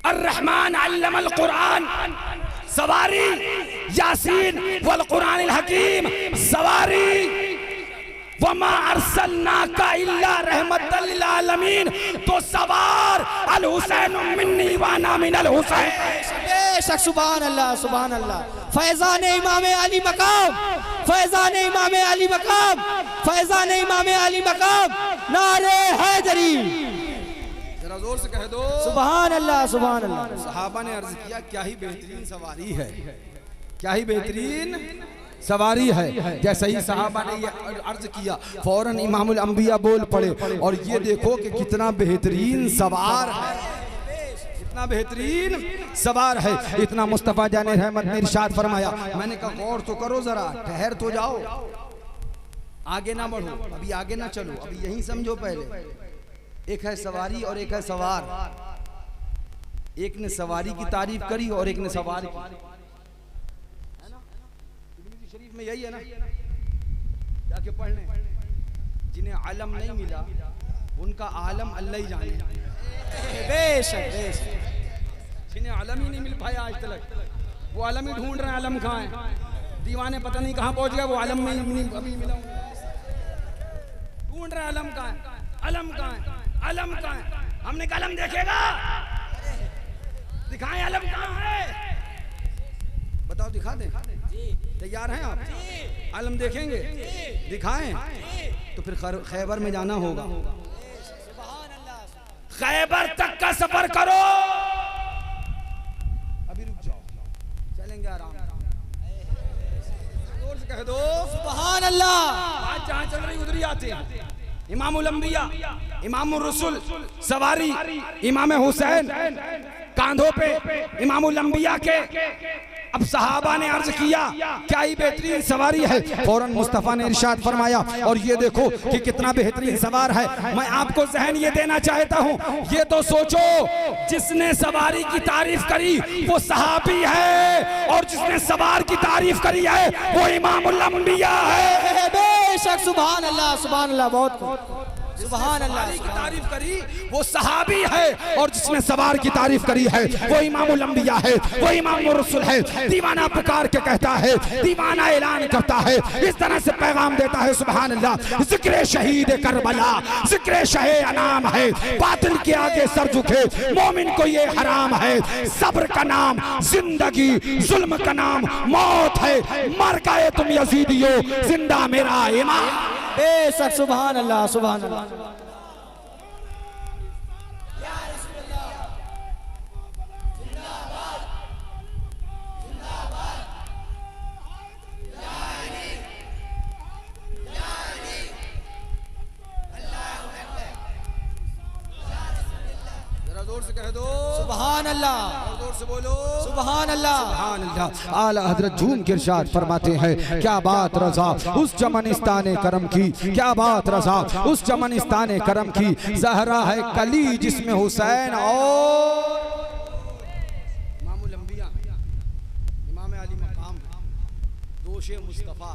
अर्रहमान अल्लमल कुरान। सवारी यासीन वल कुरानिल हकीम। सवारी वमा अर्सलनाका इल्ला रहमतल लिल आलमीन। तो सवार अल हुसैन मिन्नी व अना मिनल हुसैन। बेशक सुभान अल्लाह, सुभान अल्लाह। फैजान इमाम अली मकाम, फैजान इमाम अली मकाम, फैजान इमाम अली मकाम। नारे हैदरी। जरा जोर से कह दो सुभान अल्लाह, सुभान अल्लाह। सहाबा ने अर्ज किया, क्या ही बेहतरीन सवारी है, क्या ही बेहतरीन सवारी है। जैसे ही सहाबा ने ये अर्ज किया, फौरन इमामुल अंबिया बोल पड़े, और ये देखो कि कितना बेहतरीन सवार है, कितना बेहतरीन सवार है। इतना मुस्तफ़ा जाने रहमत ने इरशाद फरमाया। मैंने कहा गौर तो करो, जरा ठहर तो जाओ, आगे ना बढ़ो, अभी आगे ना चलो, अभी यहीं समझो। पहले एक है सवारी और एक है सवार। एक ने सवारी की तारीफ करी और एक ने सवार की, है ना? शरीफ में यही है ना, जाके पढ़ लें। जिन्हें आलम नहीं मिला उनका आलम अल्लाह ही जाने। बेशक बेशक। जिन्हें आलम ही नहीं मिल पाया आज तक, वो आलम ही ढूंढ रहे हैं, आलम कहाँ है? दीवाने पता नहीं कहाँ पहुंच गया, वो आलम में नहीं अभी मिला, ढूंढ रहे हैं आलम कहाँ है, आलम कहाँ है, आलम कहाँ है। हमने कहा आलम देखेगा, दिखाएं आलम कहाँ है, बताओ दिखा दें। तैयार हैं आप? आलम देखेंगे, दिखाएं। तो फिर खैबर में जाना होगा, खैबर तक का सफर करो। अभी रुक जाओ, चलेंगे आराम, जोर से कह दो सुभान अल्लाह। आज जहां चल रही उधर ही आते हैं। इमामुल अंबिया, इमामुर रसूल, सवारी इमाम हुसैन, कांधों पे इमामुल अंबिया के। अब सहाबा ने अर्ज किया, क्या ही बेहतरीन सवारी है। फौरन मुस्तफ़ा ने इरशाद फरमाया, और ये देखो कि कितना बेहतरीन सवार है। मैं आपको ज़हन ये देना चाहता हूँ, ये तो सोचो जिसने सवारी की तारीफ करी वो सहाबी है, और जिसने सवार की तारीफ करी है वो इमामुल अंबिया है। बेशक सुभान अल्लाह, सुभान अल्लाह। बहुत सुभान अल्लाह। की तारीफ करी वो सहाबी है, और जिसने सवार की तारीफ करी है वो इमामुल अंबिया है, वो इमामुर रसूल है। दीवाना पुकार के कहता है, दीवाना ऐलान करता है, इस तरह से पैगाम देता है, सुभान अल्लाह। जिक्र शहीद करबला, जिक्र शहे अनाम है, बातिल के आगे सर झुके मोमिन को ये हराम है। सब्र का नाम जिंदगी, जुल्म का नाम मौत है। मर गए तुम यजीदियो, जिंदा मेरा इमाम। बेशक सुभान अल्लाह, सुभान अल्लाह। जोर से कह दो सुभान अल्लाह, जोर से बोलो सुभान अल्लाह, सुभान अल्लाह। आला हजरत झूम के इरशाद फरमाते हैं, क्या बात रज़ा उस चमनिस्ताने करम की, क्या बात रज़ा उस चमनिस्ताने करम की। ज़हरा है कली जिसमें हुसैन और इमामुल अंबिया, इमाम अली मकाम, दोषे मुस्तफ़ा।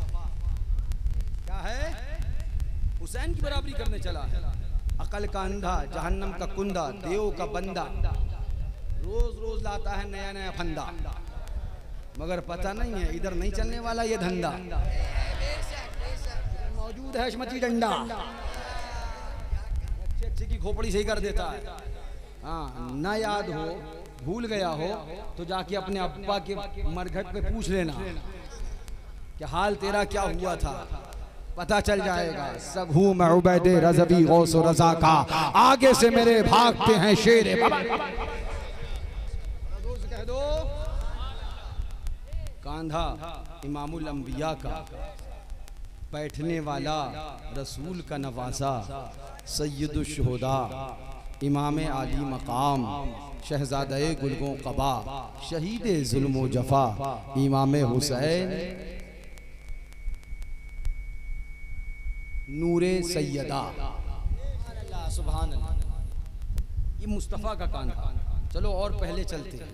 क्या है? हुसैन की बराबरी करने चला है। अकल का अंधा, जहन्नम का कुंदा, देव का बंदा, रोज रोज लाता है नया नया फंदा। मगर पता नहीं है इधर नहीं चलने वाला ये धंधा। मौजूद है हशमती डंडा, अच्छे की खोपड़ी सही कर देता है। हाँ, ना याद हो, भूल गया हो तो जाके अपने अब्बा के मरघट पे पूछ लेना कि हाल तेरा क्या हुआ था, पता चल जाएगा। सब हूँ मैं उबैदे रज़वी गौस रज़ा का, आगे से मेरे भागते हैं शेर बाबा। कह दो कांधा इमामुल अंबिया का, बैठने वाला रसूल का नवासा, सैयदुश शुहदा इमाम आली मकाम, शहजादे गुलगों क़बा, शहीद जुल्म जफा इमाम हुसैन नूरे सैयदा। सुभान अल्लाह। ये मुस्तफ़ा का कांधा। चलो और पहले चलते हैं,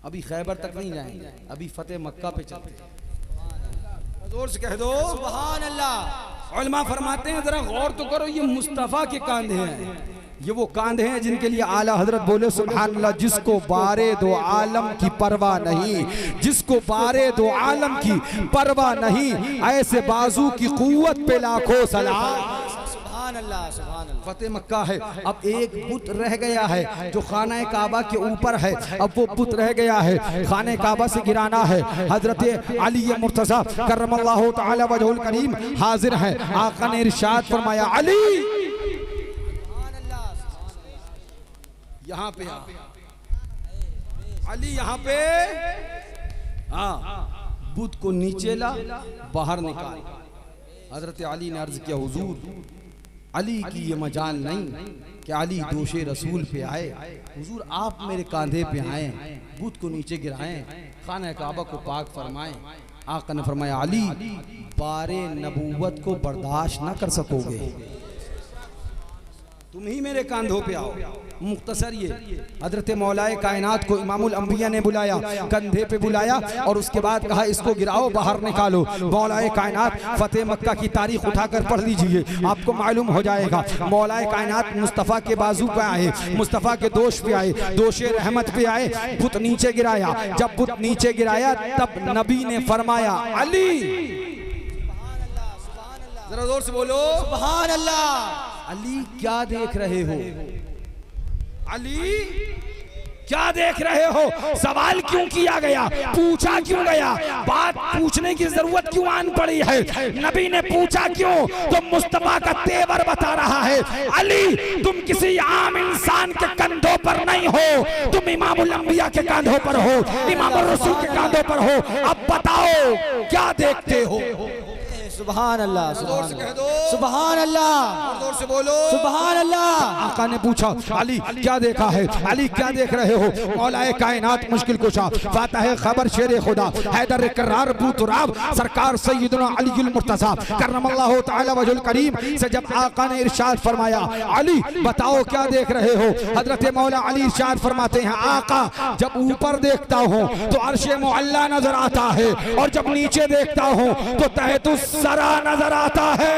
अभी खैबर तक नहीं जाएंगे, अभी फतेह मक्का पे चलते हैं। जोर से कह दो सुभान अल्लाह। उलमा फरमाते हैं जरा गौर तो करो, ये मुस्तफ़ा के कांधे हैं, ये वो कांधे हैं जिनके लिए आला हजरत बोले सुभान अल्लाह। जिसको बारे दो आलम की परवाह नहीं, जिसको बारे दो आलम की परवाह नहीं, ऐसे बाजू की कुव्वत पे लाखों सलाम। फतेह मक्का है, अब एक बुत रह गया है जो खाना काबा के ऊपर है, अब वो बुत रह गया है, खाने काबा से गिराना है। हजरत अली मुर्तज़ा करमल्लाहु तआला वजहुल करीम हाजिर है। आका ने इरशाद फरमाया अली यहाँ पे, अली यहाँ पे, हाँ, बुत को नीचे ला, बाहर निकाल। हजरत अली ने अर्ज किया हुजूर अली की ये मजाल नहीं कि अली दोषे रसूल पे आए, हुजूर आप मेरे कांधे पे आए, बुत को नीचे गिराएं, खाना काबा को पाक फरमाएं। आका ने फरमाया अली बारे नबूवत को बर्दाश्त ना कर सकोगे, तुम ही मेरे कांधों पे आओ। मुख्तसर ये हजरत मौलाए कायनात को इमामुल अंबिया ने बुलाया, कंधे पे बुलाया और उसके बाद कहा इसको गिराओ, बाहर निकालो। मौलाए कायनात फतेह मक्का की तारीख उठाकर पढ़ लीजिए, आपको मालूम हो जाएगा। मौलाए कायनात मुस्तफ़ा के बाजू पे आए, मुस्तफ़ा के दोष पे आए, दोषे रहमत पे आए, बुत नीचे गिराया। जब बुत नीचे गिराया तब नबी ने फरमाया अली, जरा जोर से बोलो सुभान अल्लाह। अली क्या देख रहे हो, अली क्या देख रहे हो? सवाल क्यों किया गया, पूछा क्यों गया, बात पूछने की जरूरत क्यों आन पड़ी है? नबी ने पूछा क्यों? तो मुस्तफा का तेवर बता रहा है अली तुम किसी आम इंसान के कंधों पर नहीं हो, तुम इमामुल अंबिया के कांधों पर हो, इमामुर रसूल के कांधों पर हो। अब बताओ क्या देखते हो? सुभान अल्लाह, जोर से कह दो सुभान अल्लाह, जोर से बोलो सुभान अल्लाह। आका ने पूछा अली क्या देखा है, अली क्या देख रहे हो? मौलाए कायनात मुश्किल कुशा फातह खबर शेर खुदा हैदर करार बूतराब सरकार सैयदना अलीउल मुर्तज़ा करमल्लाहु तआला वजहुल करीम से जब आका ने इरशाद फरमाया अली बताओ क्या देख रहे हो? हजरत मौला अली इरशाद फरमाते हैं आका जब ऊपर देखता हूँ तो अर्शे मुअल्ला नजर आता है और जब नीचे देखता हूँ तो तहतुस सरा नजर आता है।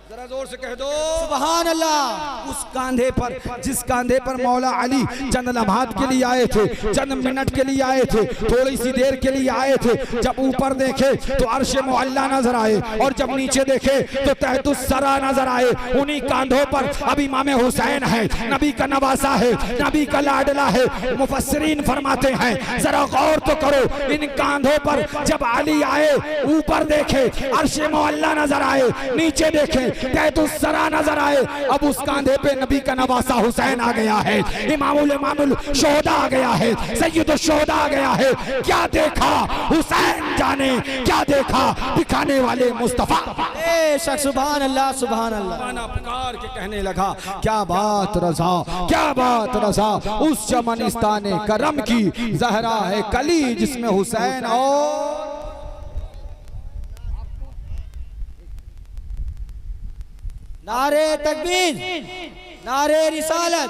जरा जोर से कह दो सुभान अल्लाह। उस कांधे पर, जिस कांधे पर मौला अली चंद लम्हात के लिए आए थे, चंद मिनट के लिए आए थे, थोड़ी सी देर के लिए आए थे, जब ऊपर देखे तो अर्श मुअल्ला नजर आए और जब नीचे देखे तो तहतुस सरा नजर आए। उन्हीं कांधों पर अब इमाम हुसैन है, नबी का नवासा है, नबी का लाडला है। मुफस्सिरीन फरमाते हैं जरा गौर तो करो, इन कांधों पर जब अली आए ऊपर देखे अर्श मुअल्ला नजर आए, नीचे देखे तहतुस सरा नजर आए। अब उस कांधे पे नबी का नवासा हुसैन आ गया है, इमामुल शोहदा आ गया है, सैयदुश शोहदा आ गया है। क्या देखा हुसैन जाने, क्या देखा दिखाने वाले मुस्तफा। बेशक सुभान अल्लाह, सुभान अल्लाह। पुकार के कहने लगा क्या बात रज़ा, क्या बात रज़ा, उस चमनिस्ताने करम की जहरा है कली जिसमें हुसैन और नारे तकबीर, नारे रिसालत।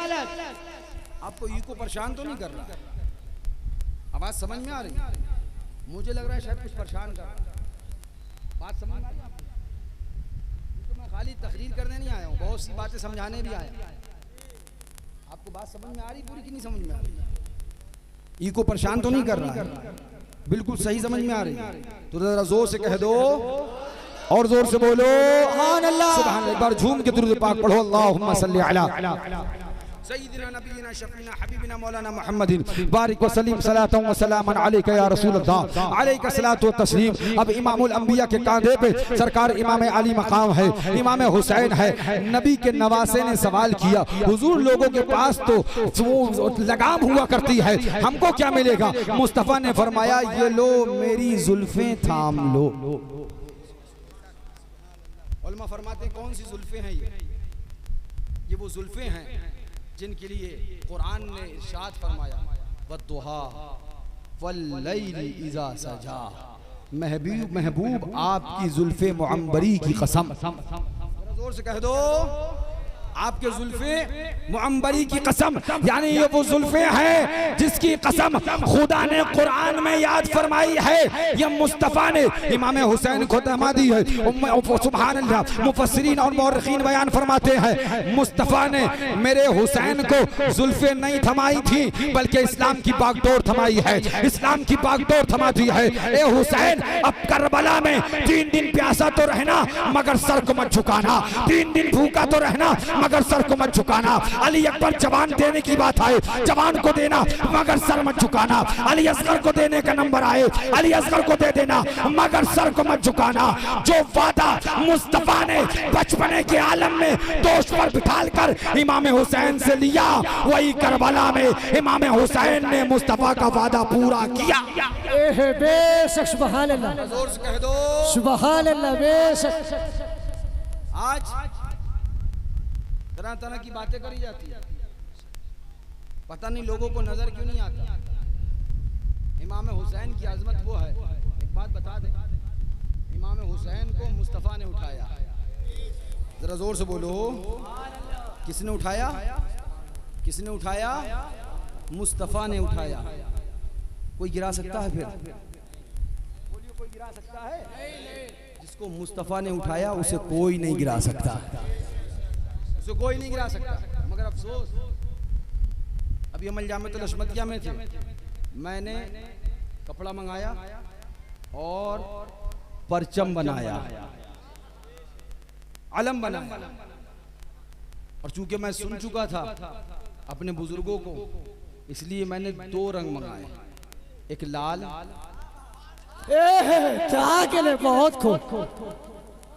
आपको ई को परेशान तो नहीं कर रहा? आवाज समझ में आ रही? मुझे लग रहा है शायद कुछ परेशान कर रहा। बात समझ में आ रही है आपको? तो मैं खाली तकरीर करने नहीं आया हूँ, बहुत सी बातें समझाने भी आया। आपको बात समझ में आ रही पूरी कि नहीं समझ में आ रही? ई को परेशान तो नहीं कर रहा है, बिल्कुल सही समझ में आ रही है तो जरा जोर से कह दो और जोर से बोलो सुभान अल्लाह। सुभान अल्लाह। एक बार झूम के दुरूद पाक पढ़ो, अल्लाहुम्मा सल्ली अला सय्यिदिना नबीना शफीना हबीबिना मौलाना मुहम्मदिन बारिक व सलीम सलातन व सलामन अलैका या रसूल अल्लाह अलैका सलातु व तस्लीम। अब इमामुल अंबिया के कांधे पे सरकार इमाम अली मकाम है, इमाम हुसैन है। नबी के नवासे ने सवाल किया, हुजूर लोगों के पास तो लगाम हुआ करती है, हमको क्या मिलेगा? मुस्तफा ने फरमाया ये लो मेरी जुल्फें थाम लो। उलमा फरमाते कौन सी जुल्फें हैं? ये वो जुल्फें हैं जिनके लिए कुरान ने इरशाद फरमाया वद्दुहा वल्लैली इज़ा सजा। महबूब आपकी जुल्फे मुअम्बरी की कसम, जोर से कह दो आपके जुल्फे मुअम्बरी की कसम, यानी ये वो जुल्फे हैं जिसकी कसम खुदा ने कुरान में याद फरमाई है। ये मुस्तफ़ा ने इमाम हुसैन को थमा दी है। सुभान अल्लाह। मुफस्सिरीन और मौरखीन बयान फरमाते हैं मुस्तफ़ा ने मेरे हुसैन को जुल्फे नहीं थमाई थी बल्कि इस्लाम की बागडोर थमाई है, इस्लाम की बागडोर थमा दी है। ए हुसैन अब करबला में 3 दिन प्यासा तो रहना मगर सर को मत झुकाना, 3 दिन भूखा तो रहना मगर सर को मत झुकाना। अली अकबर जवान देने की बात आए जवान को देना मगर सर मत झुकाना। अली असगर को देने का नंबर आए अली असगर को दे देना मगर सर को मत झुकाना। जो वादा मुस्तफा ने बचपने के आलम में दोष पर बिठाल कर इमाम हुसैन से लिया वही करबला में इमाम हुसैन ने मुस्तफा का वादा पूरा किया। बेशक सुभान अल्लाह, जोर से कह दो सुभान अल्लाह। बेशक आज तरह तरह की बातें करी जाती है, पता नहीं लोगों को नजर क्यों नहीं आता। इमाम हुसैन की आजमत वो है, एक बात बता दे, इमाम हुसैन को मुस्तफा ने उठाया। जरा जोर से बोलो किसने उठाया? किसने उठाया? मुस्तफा ने उठाया। कोई गिरा सकता है? फिर बोलिए कोई गिरा सकता है? जिसको मुस्तफा ने उठाया उसे कोई नहीं गिरा सकता, उसे कोई नहीं गिरा सकता। मगर अफसोस अभी हम जामिअतुल अशमतिया में थे, मैंने कपड़ा मंगाया और परचम बनाया, अलम बनाया, और चूंकि मैं सुन चुका था अपने बुजुर्गों को इसलिए मैंने 2 रंग मंगाए, एक लाल के लिए बहुत खूब,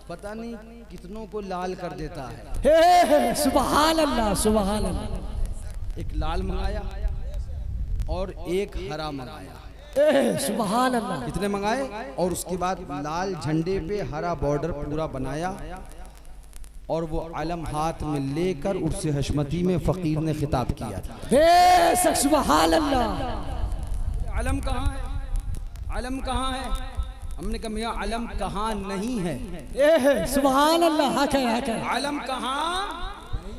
पता नहीं कितनों को लाल कर देता है। सुभान अल्लाह सुभान अल्लाह। एक लाल मंगाया और एक हरा मंगाया। सुभान अल्लाह। कितने मंगाए? और उसके बाद लाल झंडे पे हरा बॉर्डर पूरा बनाया और वो अलम हाथ में लेकर उससे हशमती में फकीर ने खिताब किया था। बेशक सुभान अल्लाह। अलम कहाँ है? अलम कहाँ है? हमने कहा मियां अलम कहाँ नहीं है। सुभान अल्लाह। हक है। अलम कहाँ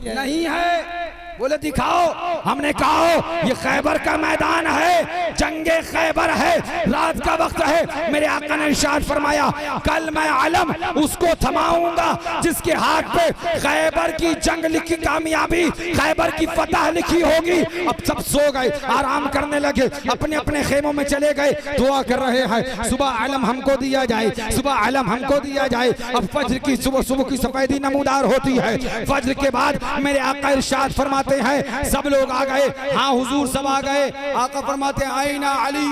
नहीं है? बोले दिखाओ। हमने कहा ये खैबर का मैदान है, जंगे खैबर है, रात का वक्त है। मेरे आका ने इरशाद फरमाया कल मैं अलम उसको थमाऊंगा जिसके हाथ पे खैबर की जंग लिखी, कामयाबी खैबर की फतह लिखी होगी। अब सब सो गए, आराम करने लगे, अपने अपने खेमों में चले गए, दुआ कर रहे हैं सुबह अलम हमको दिया जाए, सुबह अलम हमको दिया जाए। अब फज्र की सुबह की सफेदी नमूदार होती है। फज्र के बाद मेरे आका इरशाद फरमाते हैं सब लोग आ गए। हाँ हुजूर सब आ गए। आका फरमाते हैं आईना अली।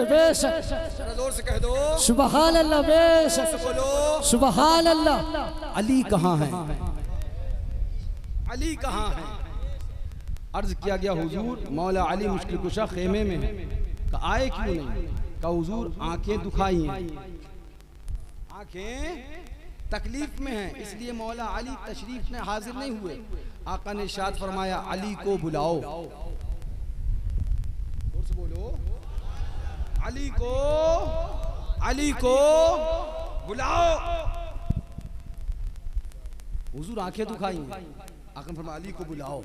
बेशक जोर से कह दो सुभान अल्लाह। बेशक बोलो सुभान अल्लाह। अली कहाँ है? अली कहाँ है? अर्ज किया गया हुजूर मौला अली मुश्किल कुशा खेमे में है। कहा आए क्यों नहीं? कहा हुजूर आंखें दुखाई हैं, आंखें तकलीफ में हैं, इसलिए मौला अली तशरीफ ने हाजिर नहीं हुए। आका ने इरशाद फरमाया अली को बुलाओ। जोर से बोलो अली को बुलाओ। हुजूर आंखें दुखाई हैं, आका ने फरमाया अली को बुलाओ।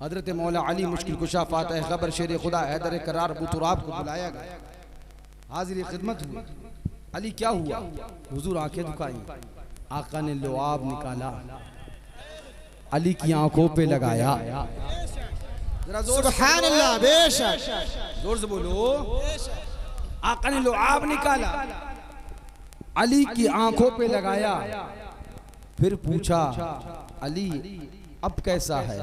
हजरत मौला अली मुश्किल कुशा फातह खबर शेर खुदा हैदर करार अबू तुराब को बुलाया गया, हाजिर खिदमत हुई। अली क्या हुआ? हुजूर आंखें दुखाई। आका ने लुआब निकाला, अली की आंखों पे लगाया। जरा जोर से सुभान अल्लाह, बेशक। जोर से बोलो। आका ने लुआब निकाला, अली की आंखों पे लगाया, फिर पूछा अली अब कैसा है?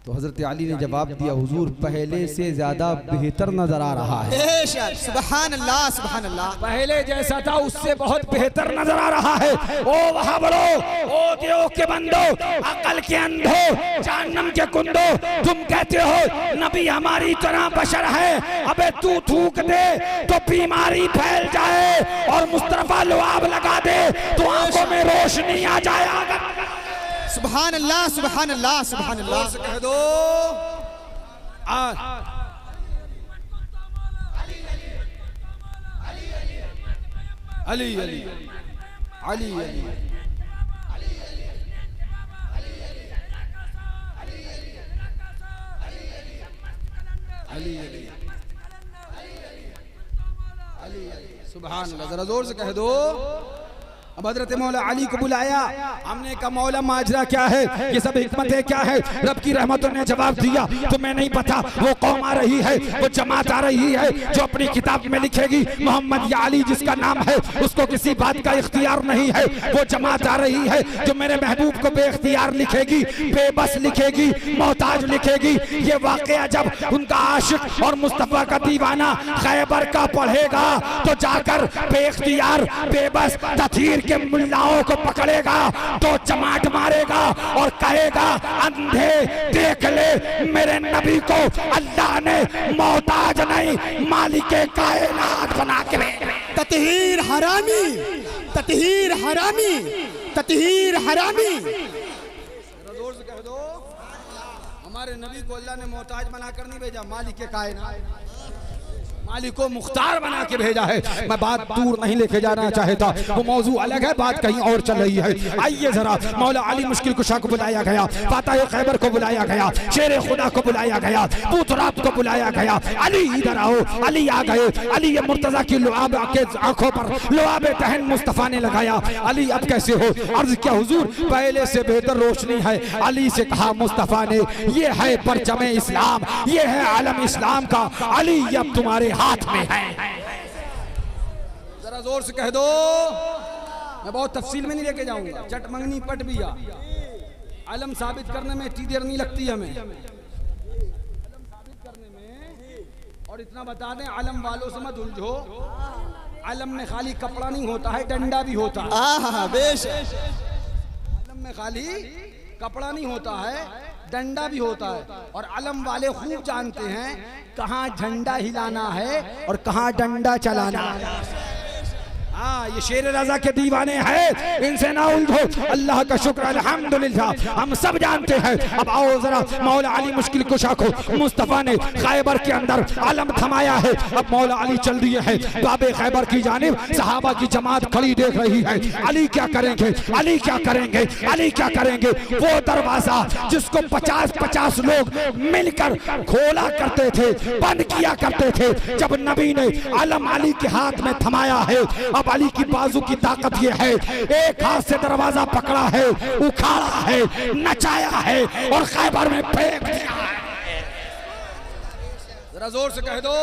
तो हजरत अली ने जवाब दिया, हुजूर पहले से ज्यादा बेहतर नजर आ रहा है। बेशक, सुभान अल्लाह, सुभान अल्लाह। पहले जैसा था उससे बहुत बेहतर नजर आ रहा है। ओ वहां बड़ो, ओ देव के बंदो, अकल के अंधो, जहन्नम के कुंदो, तुम कहते हो नबी हमारी तरह बशर है, अबे तू थूक दे तो बीमारी फैल जाए और मुस्तफा लुआब लगा दे तो आंखों में रोशनी आ जाए। सुभान अल्लाह, सुभान अल्लाह, सुभान अल्लाह। से कह दो अली अली अली अली सुभान अल्लाह। जरा जोर से कह दो। अब हजरत मौला अली को बुलाया, हमने कहा मौला माजरा क्या है, ये सब हिकमतें क्या है? रब की रहमतों ने जवाब दिया, तुम्हें नहीं पता वो कौम आ रही है, वो जमात आ रही है जो अपनी किताब में लिखेगी मोहम्मद या अली जिसका नाम है उसको किसी बात का इख्तियार नहीं है। वो जमात आ रही है जो मेरे महबूब को बेइख्तियार लिखेगी, बेबस लिखेगी, मोहताज लिखेगी। ये वाकया जब उनका आशिक और मुस्तफा का दीवाना खैबर का पढ़ेगा तो जाकर बेइख्तियार, बेबस, तथीर के मुल्लाओं को पकड़ेगा तो चमाट मारेगा और कहेगा अंधे देख ले मेरे नबी को अल्लाह ने मोहताज नहीं मालिके कायनात बना के भेजा। ततहीर हरामी, ततहीर हरामी, ततहीर हरामी। जोर से कह दो, हमारे नबी को अल्लाह ने मोहताज बनाकर नहीं भेजा, मालिके कायनात, मालिक को मुख्तार बना के भेजा है। मैं बात दूर नहीं लेके जाना चाहता, वो मौजू अलग है, बात कहीं और चल रही है। आइए जरा, मौला अली मुश्किल कुशा को बुलाया गया, फातह खैबर को बुलाया गया, शेर खुदा को बुलाया गया, पूतरात को बुलाया गया। अली इधर आओ। अली आ गए। अली ये मुर्तजा की लुआब के आंखों पर लुआब दहन मुस्तफा ने लगाया। अली अब कैसे हो? अर्ज किया हुजूर पहले से बेहतर रोशनी है। अली से कहा मुस्तफा ने, ये है परचम इस्लाम, ये है आलम इस्लाम का। अली अब तुम्हारे हाथ में है। जरा जोर से कह दो। मैं बहुत तफसील में नहीं लेके जाऊंगा, चट मंगनी पट बिया, अलम साबित करने में इतनी देर नहीं लगती हमें। अलम साबित करने में, और इतना बता दें अलम वालों से मत उलझो, अलम में खाली कपड़ा नहीं होता है, डंडा भी होता है। बेशक। अलम में खाली कपड़ा नहीं होता है, डंडा भी होता है। और अलम वाले खूब जानते हैं कहाँ झंडा हिलाना है और कहाँ डंडा चलाना है। हाँ, ये शेर रजा के दीवाने हैं, इनसे ना उलझो। अल्लाह का शुक्र अल्हम्दुलिल्लाह, हम सब जानते हैं। अब आओ जरा, मौला अली मुश्किल कुशा को मुस्तफा ने खैबर के अंदर आलम थमाया है। अब मौला अली चल दिए हैं बाबे खैबर की जानिब, सहाबा की जमात खड़ी देख रही है। अली क्या करेंगे? अली क्या करेंगे? अली क्या करेंगे? वो दरवाजा जिसको 50-50 लोग मिलकर खोला करते थे, बंद किया करते थे, जब नबी ने आलम अली के हाथ में थमाया है। अब अली की बाजू की ताकत ये है, एक हाथ से दरवाजा पकड़ा है, उखाड़ा है, नचाया है और खैबर में फेंक दिया है। जरा जोर से कह दो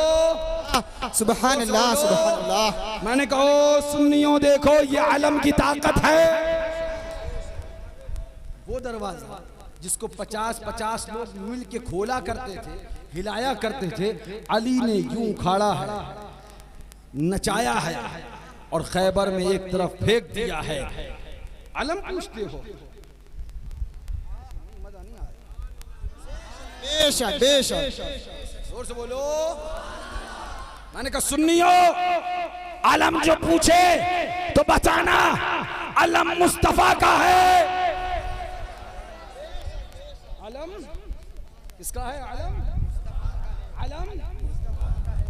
सुभान अल्लाह, सुभान अल्लाह। मैंने कहो सुन्नियों देखो, ये आलम की ताकत है। वो दरवाजा जिसको 50-50 लोग मिल के खोला करते थे, हिलाया करते थे, अली ने यूं उखाड़ा है, नचाया है और खैबर में एक तरफ फेंक दिया है। अलम पूछते हो? मजा नहीं आ रहा। बेशक, बेशक। जोर से बोलो। मैंने कहा सुन्नियो, अलम जो पूछे तो बताना अलम मुस्तफा का है। अलम किसका है? अलम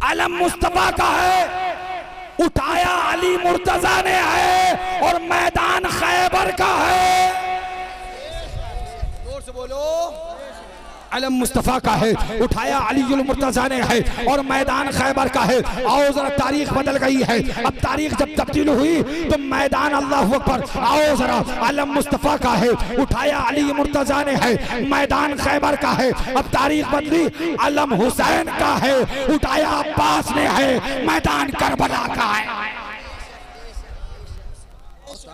अलम मुस्तफा का है। उठाया अली मुर्तजा ने है और मैदान खैबर का है। जोर से बोलो। अलम मुस्तफ़ा का है, उठाया अलीउल मुर्तज़ा ने है, और मैदान खैबर का है। आओ जरा तारीख बदल गई है, अब तारीख जब तब्दील हुई तो मैदान अल्लाह अकबर, आओ जरा अलम मुस्तफ़ा का है, उठाया अली मुर्तज़ा ने है, मैदान खैबर का है। अब तारीख बदली, अलम हुसैन का है, उठाया अब्बास ने है, मैदान करबला का है।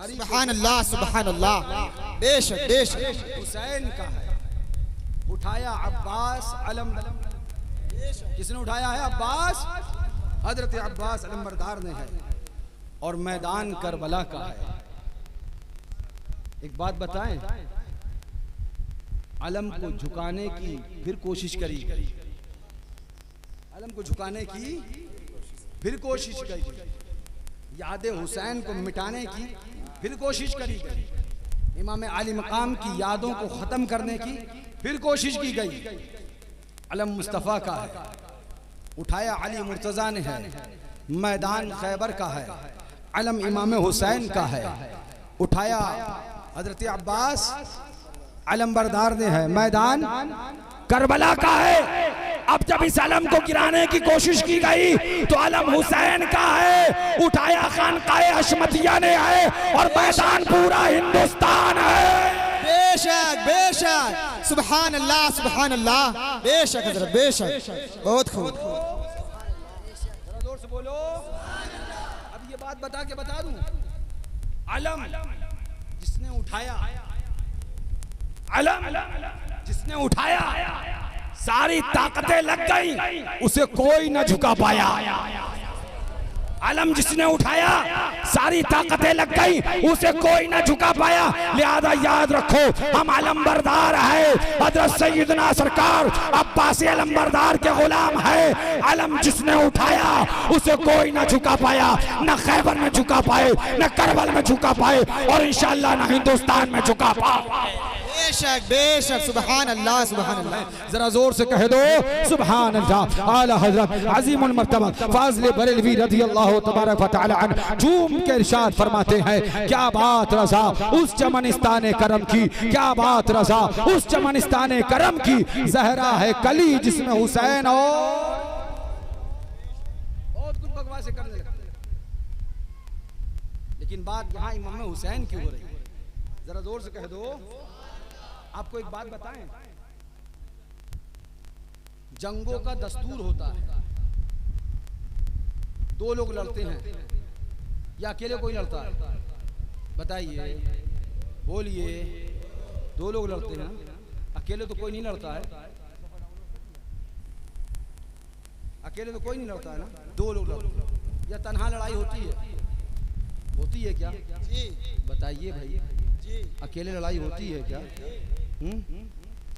सुभान अल्लाह सुभान अल्लाह, बेशक बेशक हुसैन का है, उठाया अब्बास अलम, किसने उठाया है? अब्बास, हजरत अब्बास अलमबरदार ने है, और मैदान करबला का है। एक बात बताएं, अलम को झुकाने की फिर कोशिश करी, अलम को झुकाने की फिर कोशिश करी, याद हुसैन को मिटाने की फिर कोशिश करी गई, इमाम आली मकाम की यादों को ख़त्म करने की फिर कोशिश की गई। अलम मुस्तफ़ा का है, उठाया अली मुर्तज़ा ने है, मैदान खैबर का है। अलम इमाम हुसैन का है, उठाया हजरत अब्बास अलमबरदार ने है, मैदान करबला का है। अब जब इस अलम को गिराने की कोशिश की गई तो अलम हुसैन का है, उठाया खानकाए हशमतिया ने है, और मैदान पूरा हिंदुस्तान है। बेशक बेशक, सुभान अल्लाह सुभान अल्लाह, बेशक हजरत बेशक, बहुत खूब। जरा जोर से बोलो। अब ये बात बता के बता दूं, अलम जिसने उठाया, अलम जिसने उठाया, सारी ताकतें लग गई, उसे कोई न झुका पाया। अलम जिसने उठाया, सारी ताकतें लग गई, उसे कोई न झुका पाया। लिहाजा याद रखो, हम अलमबरदार है, हजरत सैयदना सरकार अब्बासी अलमबरदार के गुलाम है। अलम जिसने उठाया, उसे कोई न झुका पाया, न खैबर में झुका पाए, न करबल में झुका पाए, और इंशाअल्लाह न हिंदुस्तान में झुका पाए। बेशक बेशक, सुभान अल्लाह सुभान अल्लाह। जरा जोर से कह दो सुभान अल्लाह। आला हजरत अजीमुल मर्तबा फाज़िल बरेलवी रज़ी अल्लाह तबारक व तआला अन्हु झूम के इरशाद फरमाते हैं, क्या बात रज़ा उस चमनिस्तान करम की, क्या बात रज़ा उस चमनिस्तान करम की, ज़हरा है कली जिसमें हुसैन और बहुत कुछ बकवासें करने लगते, लेकिन बात यहाँ इमाम हुसैन की हो रही है। जरा जोर से कह दो। आपको एक बात बताएं, जंगों का दस्तूर होता है, दो लोग लड़ते हैं या अकेले कोई लड़ता है? बताइए, बोलिए। दो लोग लड़ते हैं, अकेले तो कोई नहीं लड़ता है, अकेले तो कोई नहीं लड़ता है ना, दो लोग लड़ते हैं। या तन्हा लड़ाई होती है क्या? बताइए भाई, अकेले लड़ाई होती है क्या?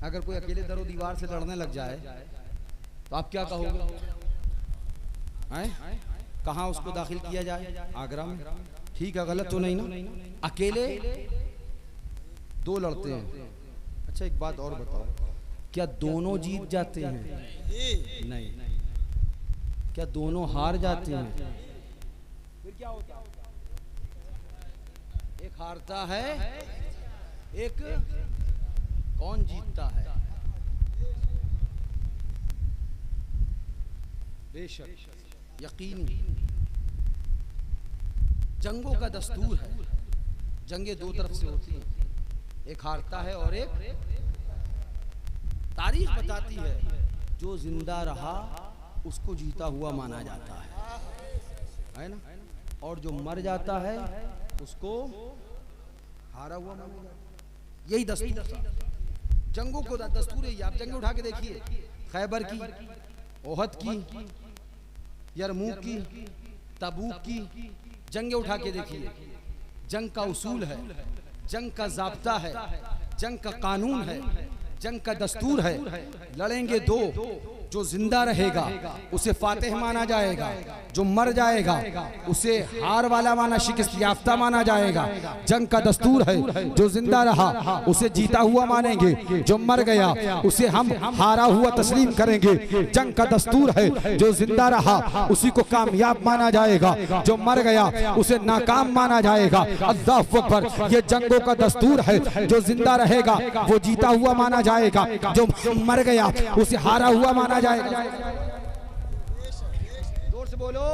अगर कोई अकेले दरो दीवार से लड़ने लग जाए तो आप क्या कहोगे? कहाँ उसको दाखिल किया जाए? आगरा में। ठीक है, गलत तो नहीं ना? अकेले दो लड़ते हैं। अच्छा एक बात और बताओ, क्या दोनों जीत जाते हैं? नहीं। क्या दोनों हार जाते हैं? फिर क्या होता है? एक हारता है, एक कौन जीतता है? बेशक यकीन, जंगों का दस्तूर है, जंगें दो तरफ से होती हैं, एक हारता है और एक, तारीख बताती है जो जिंदा रहा उसको जीता हुआ माना जाता है ना, और जो मर जाता है उसको हारा हुआ माना जाता है। यही दस्तूर था जंगों को, दस्तूर है। आप जंग उठा के देखिए, खैबर की, ओहद की, यरमूक की, तबूक की, जंग उठा के देखिए। जंग का उसूल है, जंग का ज़ाब्ता है, जंग का कानून है, जंग का दस्तूर है। लड़ेंगे दो, जो जिंदा रहेगा उसे फातिह माना जाएगा, जो मर जाएगा उसे हार वाला माना, शिकस्त याफ्ता माना जाएगा। जंग का दस्तूर है, जो जिंदा रहा उसे जीता हुआ मानेंगे, जो मर गया उसे हम हारा हुआ तस्लीम करेंगे। जंग का दस्तूर है, जो जिंदा रहा उसी को कामयाब माना जाएगा, जो मर गया उसे नाकाम माना जाएगा। अल्लाहु अकबर, ये जंगों का दस्तूर है। जो जिंदा रहेगा वो जीता हुआ माना जाएगा, जो मर गया उसे हारा हुआ माना जाएगा। जोर से बोलो।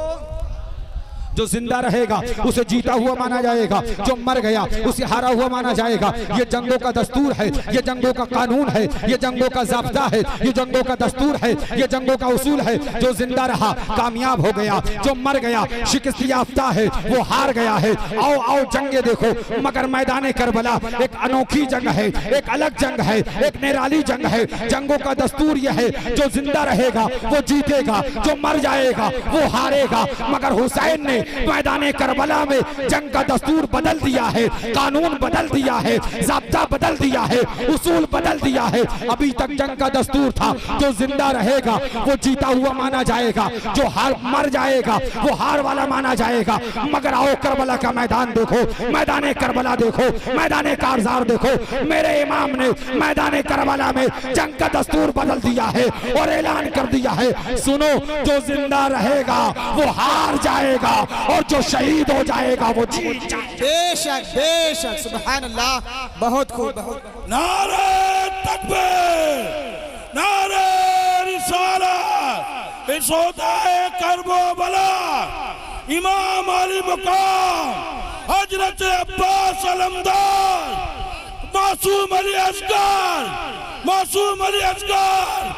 जो जिंदा रहेगा उसे जीता हुआ माना जाएगा, जो मर गया उसे हारा हुआ माना जाएगा। ये जंगों का दस्तूर है, ये जंगों का कानून है, ये जंगों का ज़ाब्ता है, ये जंगों का दस्तूर है, ये जंगों का उसूल है। जो जिंदा रहा कामयाब हो गया, जो मर गया शिकस्त याफ्ता है, वो हार गया है। आओ आओ जंगे देखो, मगर मैदान करबला एक अनोखी जंग है, एक अलग जंग है, एक निराली जंग है। जंगों का दस्तूर यह है, जो जिंदा रहेगा वो जीतेगा, जो मर जाएगा वो हारेगा। मगर हुसैन ने मैदान करबला में जंग का दस्तूर बदल दिया है, कानून बदल दिया है, ज़ाब्ता बदल दिया है, उसूल बदल दिया है। अभी तक जंग का दस्तूर था, जो जिंदा रहेगा वो जीता हुआ माना जाएगा, जो हार मर जाएगा वो हार वाला माना जाएगा। मगर आओ करबला का मैदान देखो, मैदान करबला देखो, मैदान कारजार देखो। मेरे इमाम ने मैदान करबला में जंग का दस्तूर बदल दिया है और ऐलान कर दिया है, सुनो, जो जिंदा रहेगा वो हार जाएगा और जो शहीद हो जाएगा वो जीत जाएगा। बेशक बेशक, सुभान अल्लाह, बहुत खूब, बहुत। नारे तकबीर, नारे रिसालत, इस होदाए करबो बला इमाम अली मकाम हजरत अब्बास अलमदार मासूम अली असगर, मासूम अली असगर।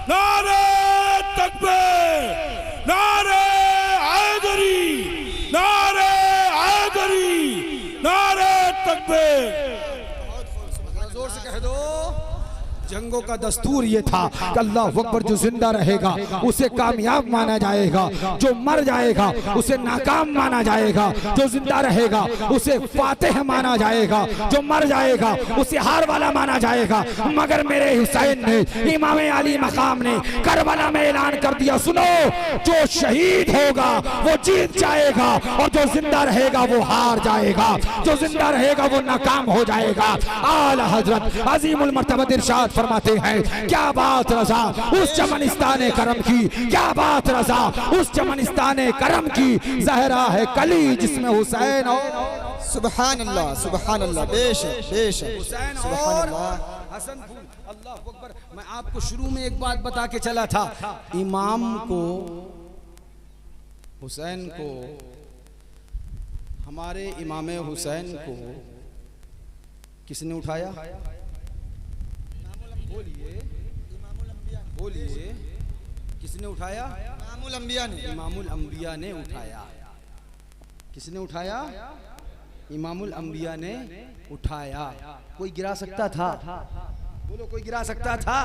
नारे तकबीर, नारे हैदरी, नारे हैदरी, नारे तकबीर। जोर से कह दो। जंगों का दस्तूर ये था कि अल्लाह अकबर, जो जिंदा रहेगा उसे कामयाब माना जाएगा, जो मर जाएगा उसे नाकाम माना जाएगा, जो जिंदा रहेगा उसे फातिह माना जाएगा, जो मर जाएगा उसे हार वाला माना जाएगा। मगर मेरे हुसैन ने, इमाम अली मकाम ने करबला में ऐलान कर दिया, सुनो, जो शहीद होगा वो जीत जाएगा और जो जिंदा रहेगा वो हार जाएगा, जो जिंदा रहेगा वो नाकाम हो जाएगा। आला हजरत अजीमुल मर्तबा इरशाद फरमाते हैं, क्या बात रजा उस चमनिस्तान करम की, क्या बात रजा उस चमनिस्तान करम की, ज़हरा है कली जिसमें हुसैन और सुभान अल्लाह, सुभान अल्लाह, बेशक बेशक, हुसैन सुभान और अल्लाह। हसन फूल। अल्लाह अकबर। मैं आपको शुरू में एक बात बता के चला था, इमाम को, हुसैन को, हमारे इमाम हुसैन को किसने उठाया? बोलिए बोलिए, किसने उठाया? इमामुल अंबिया ने, इमामुल अंबिया ने उठाया। किसने उठाया? इमामुल अंबिया ने उठाया। कोई गिरा सकता था? बोलो, कोई गिरा सकता था?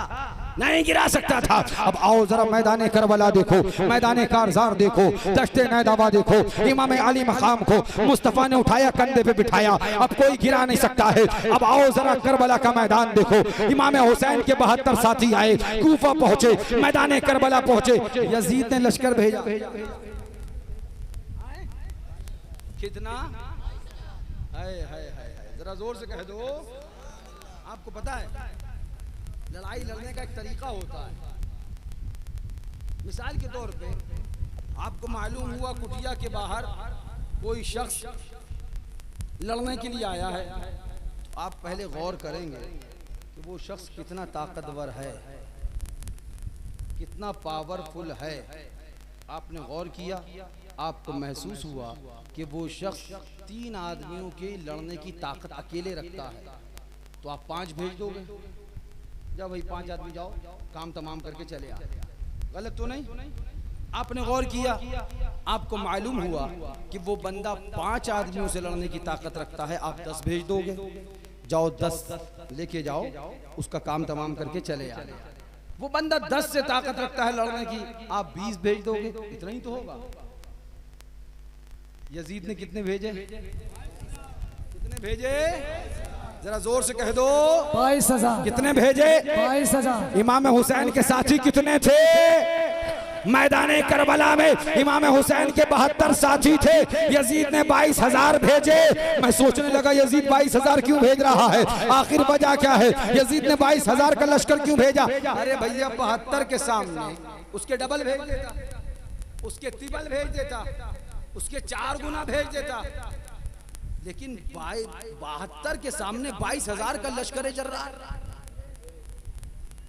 नहीं गिरा सकता था। अब आओ जरा मैदान करबला देखो, मैदान कारजार देखो, दश्ते नैदावा देखो। इमाम अली मकाम को मुस्तफ़ा ने उठाया, कंधे पे बिठाया, अब कोई गिरा नहीं सकता है। अब आओ जरा करबला का मैदान देखो। इमाम हुसैन के 72 साथी आए, कूफा पहुंचे, मैदान करबला पहुंचे। यजीद ने लश्कर भेजा। कितना? हाय हाय हाय, जरा जोर से कह दो। आपको पता है लड़ाई लड़ने का एक तरीका होता है। मिसाल के तौर पे आपको मालूम हुआ कुटिया के बाहर कोई शख्स लड़ने के लिए आया है, तो आप पहले गौर करेंगे कि वो शख्स कितना ताकतवर है, कितना पावरफुल है। आपने गौर किया, आपको महसूस हुआ कि वो शख्स 3 आदमियों के लड़ने की ताकत अकेले रखता है, तो आप 5 भेज दोगे? जाओ भाई 5 आदमी जाओ, काम तमाम करके चले आ। गलत तो नहीं? आपने गौर किया, आपको मालूम हुआ कि वो बंदा 5 आदमियों से लड़ने की ताकत रखता है, आप 10 भेज दोगे? जाओ 10 लेके जाओ, उसका काम तमाम करके चले आ। वो बंदा 10 से ताकत रखता है लड़ने की, आप 20 भेज दोगे? इतना ही तो होगा। यजीद ने कितने भेजे? कितने भेजे? जरा जोर से कह दो 22,000 कितने भेजे? 22,000 इमाम हुसैन के साथी कितने थे? मैदाने करबला में इमाम हुसैन के 72 साथी थे। यजीद ने 22,000 भेजे। मैं सोचने लगा यजीद 22,000 क्यों भेज रहा है, आखिर वजह क्या है? यजीद ने 22,000 का लश्कर क्यों भेजा? अरे भैया 72 के सामने उसके डबल भेज देता, उसके तिबल भेज देता, उसके 4 गुना भेज देता, लेकिन 72 के सामने 22,000 का लश्कर चल रहा है।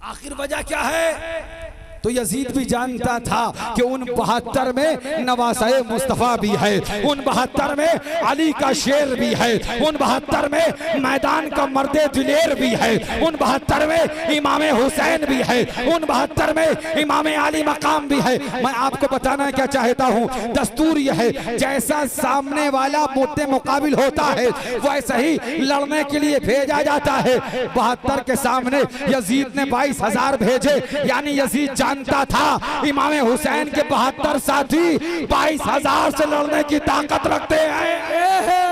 आखिर वजह क्या है? तो यजीद भी जानता था कि उन 72 में नवासाए मुस्तफा भी है, उन 72 में अली का शेर भी है, उन 72 में मैदान का मर्दे दिलेर भी है, उन 72 में इमाम हुसैन भी है, उन 72 में इमाम अली मकाम भी है। मैं आपको बताना क्या चाहता हूँ, दस्तूर यह है जैसा सामने वाला मुद्दे मुकाबिल होता है वैसा ही लड़ने के लिए भेजा जाता है। 72 के सामने यजीद ने 22,000 भेजे, यानी यजीद जानता था इमाम हुसैन के 72 साथी 22,000 से लड़ने की ताकत रखते हैं।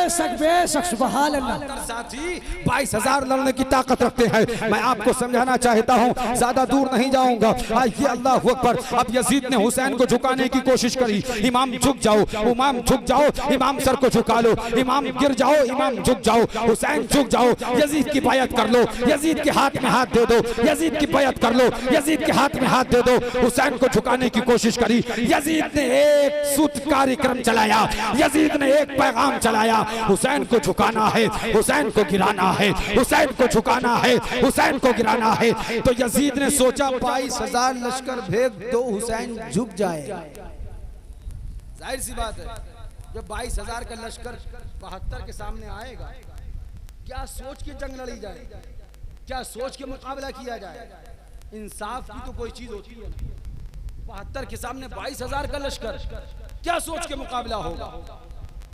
बेशक सुभान अल्लाह। साथी 22,000 लड़ने की ताकत रखते हैं। मैं आपको समझाना चाहता हूँ, ज्यादा दूर नहीं जाऊंगा। आइए अल्लाह अकबर। अब यजीद ने हुसैन को झुकाने की कोशिश करी। इमाम झुक जाओ, इमाम झुक जाओ, इमाम सर को झुका लो, इमाम गिर जाओ, इमाम झुक जाओ, हुसैन झुक जाओ, यजीद की बैयत कर लो, यजीद के हाथ में हाथ दे दो, यजीद की बैयत कर लो, यजीद के हाथ में हाथ दे दो। हुसैन को झुकाने की कोशिश करी। यजीद ने एक सूत कार्यक्रम चलाया, यजीद ने एक पैगाम चलाया, हुसैन को झुकाना है, हुसैन को गिराना है, हुसैन को झुकाना है, हुसैन को गिराना है। तो यजीद ने सोचा 22,000 लश्कर भेज दो, हुसैन झुक जाएगा। जाहिर सी बात है, जब 22,000 का लश्कर 72 के सामने आएगा, क्या सोच के जंग लड़ी जाए, क्या सोच के मुकाबला किया जाए? इंसाफ की तो कोई चीज होती है नहीं। 72 के सामने 22,000 का लश्कर, क्या सोच के मुकाबला होगा?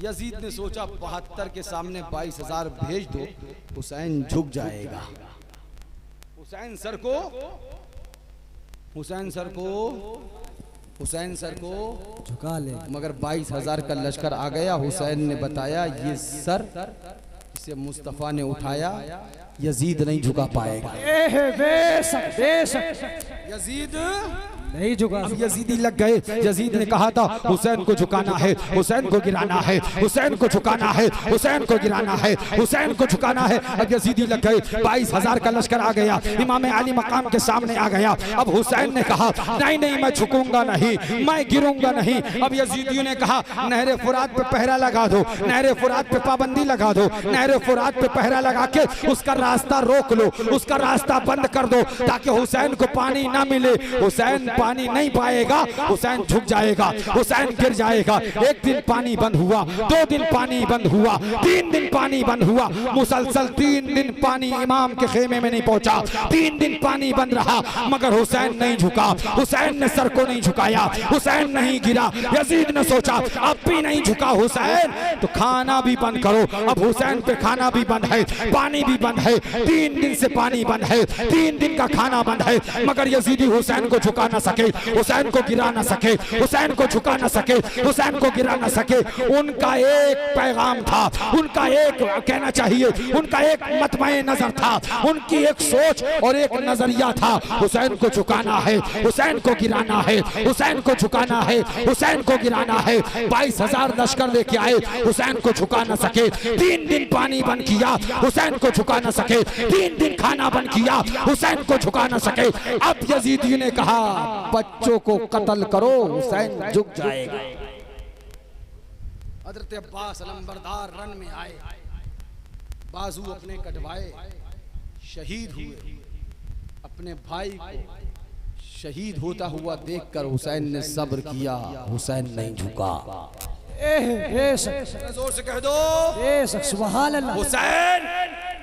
यजीद ने सोचा 72 के सामने 22,000 भेज दो, हुसैन झुक जाएगा। हुसैन सर को, हुसैन सर को, हुसैन सर को झुका ले। मगर 22,000 का लश्कर आ गया। हुसैन ने बताया ये सर इसे मुस्तफा ने उठाया, यजीद नहीं झुका पाएगा। यजीद नहीं झुका। अब यजीदी लग गए। यजीद ने कहा था हुसैन को झुकाना है, हुसैन को गिराना है, हुसैन को झुकाना है, हुसैन को गिराना है, हुसैन को झुकाना है। अब यजीदी लग गए। 22,000 का लश्कर आ गया, इमाम अली मकाम के सामने आ गया। अब हुसैन ने कहा नहीं नहीं मैं झुकूंगा नहीं, मैं गिरूंगा नहीं। अब यजीदियों ने कहा नहरे फुरात पे पहरा लगा दो, नहरे फुरात पे पाबंदी लगा दो, नहरे फुरात पे पहरा लगा के उसका रास्ता रोक लो, उसका रास्ता बंद कर दो ताकि हुसैन को पानी ना मिले। हुसैन पानी नहीं पाएगा, हुसैन झुक जाएगा, हुसैन गिर जाएगा। एक दिन पानी बंद हुआ, 2 दिन पानी बंद हुआ, 3 दिन पानी बंद हुआ, मुसलसल 3 दिन पानी इमाम के खेमे में नहीं पहुंचा। 3 दिन पानी बंद रहा मगर हुसैन नहीं झुका, हुसैन ने सर को नहीं झुकाया, हुसैन नहीं गिरा। यजीद ने सोचा अब भी नहीं झुका हुसैन तो खाना भी बंद करो। अब हुसैन पे खाना भी बंद है, पानी भी बंद है, 3 दिन से पानी बंद है, 3 दिन का खाना बंद है। मगर यजीदी हुसैन को झुका ना सके, हुसैन को गिरा ना सके, हुसैन को झुका ना सके, हुसैन को गिरा ना सके। उनका एक पैगाम था, उनका एक कहना चाहिए, उनका एक मतमए नजर था, उनकी एक सोच और एक नजरिया था। हुसैन को झुकाना है, हुसैन को गिराना है, हुसैन को झुकाना है, हुसैन को गिराना है। 22,000 लश्कर लेके आए, हुसैन को झुका ना सके। 3 दिन पानी बंद किया, हुसैन को झुका ना सके। 3 दिन खाना बंद किया, हुसैन को झुका ना सके। अब यजीदी ने कहा बच्चों को कत्ल करो, हुसैन झुक जाएगा। हजरत अब्बास अलंबरदार रन में आए, बाजू अपने कटवाए, शहीद हुए। अपने भाई को शहीद होता हुआ देखकर हुसैन ने सब्र किया, हुसैन नहीं झुका। जोर से कह दो सुभान अल्लाह। हुसैन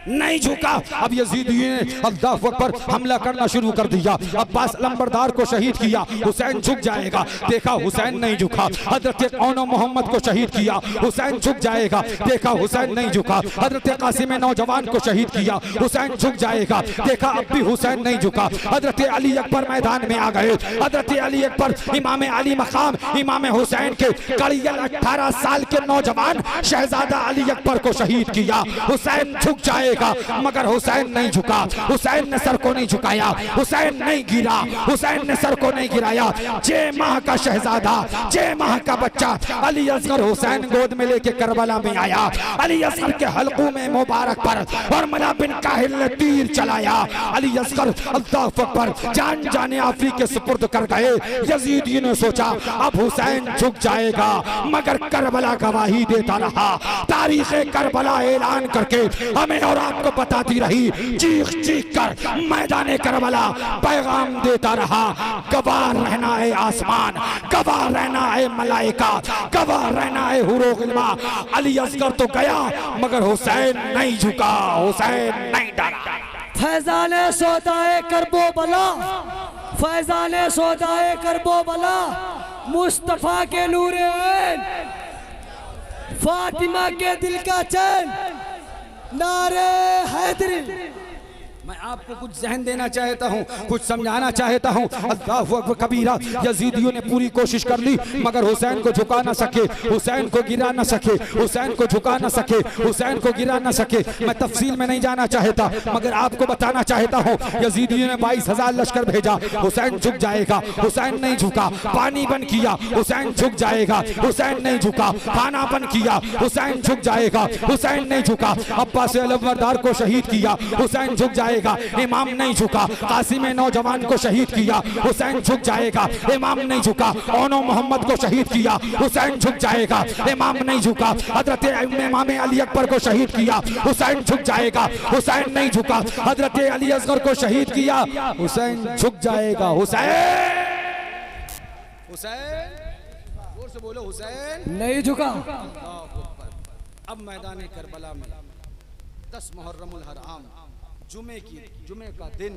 नहीं झुका। अब यजीदी ने अल्लाहु अकबर हमला करना शुरू कर दिया। अब्बास अलंबरदार को शहीद किया, हुसैन झुक जाएगा। देखा हुसैन नहीं झुका। हजरत औनो मोहम्मद को शहीद किया, हुसैन झुक जाएगा। देखा हुसैन नहीं झुका। हजरत कासिम नौजवान को शहीद किया, हुसैन झुक जाएगा। देखा अब भी हुसैन नहीं झुका। हजरत अली अकबर मैदान में आ गए। हजरत अली अकबर इमाम अली मकाम इमाम हुसैन के कड़ियल 18 साल के नौजवान शहजादा अली अकबर को शहीद किया। हुसैन झुक जाए जाएगा मगर हुसैन नहीं झुका। हुसैन ने सर को नहीं झुकाया, हुसैन नहीं गिरा, हुसैन ने सर को नहीं गिराया। 6 माह का शहजादा, 6 माह का बच्चा अली असगर हुसैन गोद में लेके करबला में आया। अली असगर के हल्कों में मुबारक पर और मला बिन काहिल ने तीर चलाया। अली असगर अल्लाह अकबर जान जाने आफरी के सुपुर्द कर गए। यजीदी ने सोचा अब हुसैन झुक जाएगा मगर करबला गवाही देता रहा। तारीख करबला ऐलान करके हमें और आपको बताती रही, चीख चीख कर मैदान करबला पैगाम देता रहा। गवाह रहना है आसमान, गवाह रहना है मलाइका, गवाह रहना है हुरो गिल्मा। अली असगर तो गया मगर हुसैन नहीं झुका, हुसैन नहीं डरा। फैजाने सोदाए करबो बला, फैजाने सोदाए करबो बला, मुस्तफा के नूरे ऐन, फातिमा के दिल का चैन, नारे हैदरी। मैं आपको कुछ जहन देना चाहता हूँ, कुछ समझाना चाहता हूँ। अल्लाहु अकबर कबीरा। यजीदियों ने पूरी कोशिश कर ली मगर हुसैन को झुका ना सके, हुसैन को गिरा ना सके, हुसैन को झुका ना सके, हुसैन को गिरा ना सके। मैं तफसील में नहीं जाना चाहता मगर आपको बताना चाहता हूँ। यजीदियों ने 22,000 लश्कर भेजा, हुसैन झुक जाएगा, हुसैन नहीं झुका। पानी बंद किया, हुसैन झुक जाएगा, हुसैन नहीं झुका। खाना बंद किया, हुसैन झुक जाएगा, हुसैन नहीं झुका। अब्बास अलमबरदार को शहीद किया, हुसैन झुक जाएगा, इमाम नहीं झुका। कासिम नौजवान को शहीद किया, हुसैन झुक जाएगा, इमाम नहीं झुका। ओनो मोहम्मद को शहीद किया, हुसैन झुक जाएगा, इमाम नहीं झुका। हजरत इमाम अली अकबर को शहीद किया, हुसैन झुक जाएगा, हुसैन नहीं झुका। हजरत अली असगर को शहीद किया, हुसैन झुक जाएगा, हुसैन, हुसैन, जोर से बोलो हुसैन नहीं झुका। अब मैदान करबला में 10 मुहर्रमुल हराम जुमे का दिन,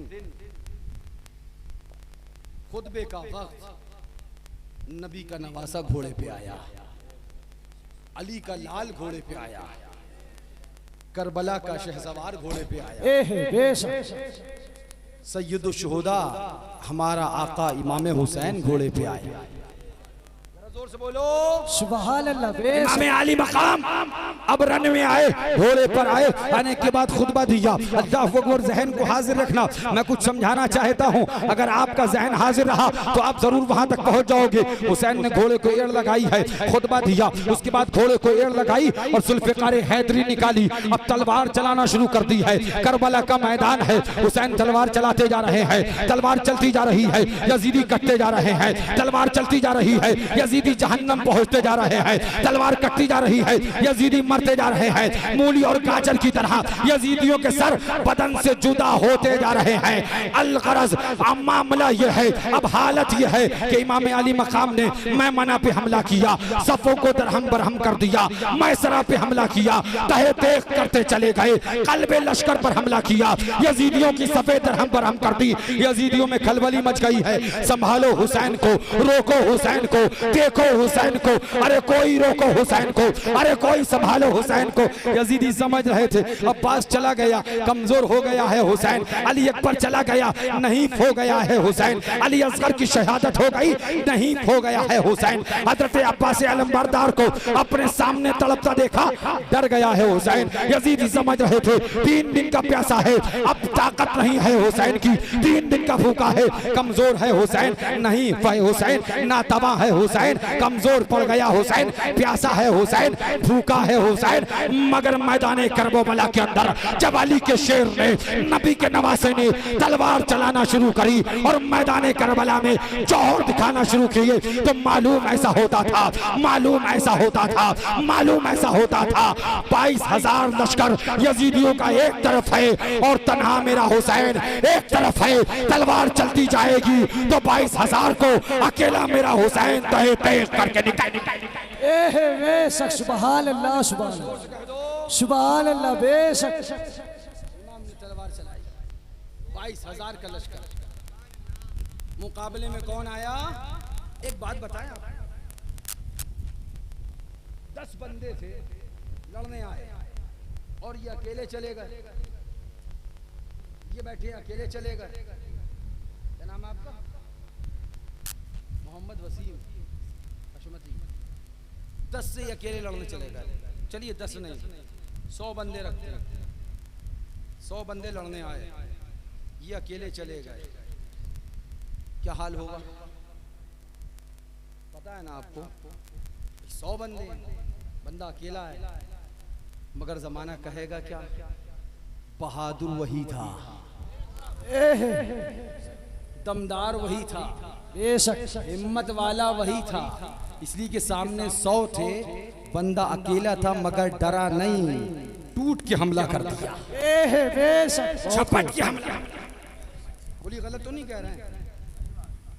खुतबे का वक्त, नबी का नवासा घोड़े पे आया, अली का लाल घोड़े पे आया, करबला का शहसवार घोड़े पे आया, सैयदुल शुहदा हमारा आका इमाम हुसैन घोड़े पे आया। जोर से बोलो सुभान अल्लाह। इमाम अली मकाम अब रन में आए, घोड़े पर आए, आने के बाद खुतबा दिया। अल्लाह अकबर। जहन को हाजिर रखना, मैं कुछ समझाना चाहता हूँ। अगर आपका जहन हाजिर रहा तो आप जरूर वहां तक पहुंच जाओगे। हुसैन ने घोड़े को एड़ लगाई है, खुतबा दिया, उसके बाद घोड़े को एड़ लगाई और जुल्फ़िकार हैदरी निकाली। अब तलवार चलाना शुरू कर दी है। करबला का मैदान है, हुसैन तलवार चलाते जा रहे हैं, तलवार चलती जा रही है, यजीदी कटते जा रहे हैं, तलवार चलती जा रही है, यजीदी जहन्नम पहुंचते जा रहे हैं, तलवार कटती जा रही है, यजीदी मरते जा रहे हैं। मूली और गाजर की तरह यजीदियों के सर बदन से जुदा होते जा रहे हैं। अलगरज मामला यह है, अब हालत यह है कि इमाम अली मकाम ने मैमना पे हमला किया, सफों को दरहम बरहम कर दिया, मैसरा पे हमला किया, तहे तेख करते चले गए, कल्बे लश्कर पर हमला किया, यजीदियों की सफेद दरहम बरहम कर दी। यजीदियों में खलबली मच गई है। संभालो हुसैन को, रोको हुसैन को, देखो हुसैन को, अरे कोई रोको हुसैन को, अरे कोई संभालो हुसैन को। यजीदी समझ रहे थे अब्बास चला गया, कमजोर हो गया है हुसैन, अली अकबर चला गया, नहीं हो गया है हुसैन, अली असगर की शहादत हो गई, नहीं हो गया है हुसैन। हजरत अब्बास अलमबरदार को अपने सामने तड़पता देखा, डर गया है हुसैन। यजीदी समझ रहे थे 3 दिन का प्यासा है, अब ताकत नहीं है हुसैन की, 3 दिन का भूखा है, कमजोर है हुसैन, नहीं है हुसैन, नातवा है हुसैन, कमजोर पड़ गया हुसैन, प्यासा है हुसैन, भूखा है हुसैन। मगर मैदान करबला के अंदर जब अली के शेर ने, नबी के नवासे ने तलवार चलाना शुरू करी और मैदान करबला में जौहर दिखाना शुरू किए तो मालूम ऐसा होता था, मालूम ऐसा होता था, मालूम ऐसा होता था। 22,000 लश्कर यजीदियों का एक तरफ है और तन्हा मेरा हुसैन एक तरफ है। तलवार चलती जाएगी तो 22,000 को अकेला मेरा हुसैन तहे तेज करके निकाल। बेशक सुभान अल्लाह, सुभान अल्लाह, सुभान अल्लाह। बेशक इमाम ने तलवार चलाई, 22,000 का लश्कर। मुकाबले में कौन आया? एक बात बताया, 10 बंदे थे लड़ने आए और ये अकेले चले गए, ये बैठे अकेले चले गए। क्या नाम है आपका? मोहम्मद वसीम हशमती। 10 से अकेले लड़ने चले गए। चलिए 10 नहीं, 100 बंदे रखते हैं। 100 बंदे लड़ने आए, ये अकेले चले गए, क्या हाल होगा? पता है ना आपको? 100 बंदे, बंदा अकेला है, मगर जमाना कहेगा क्या? बहादुर वही था, दमदार वही था, हिम्मत वाला वही था। इसलिए के सामने 100 थे, बंदा अकेला था मगर डरा नहीं, टूट के हमला कर दिया, झपट के हमला। बोली गलत तो नहीं कह रहे हैं?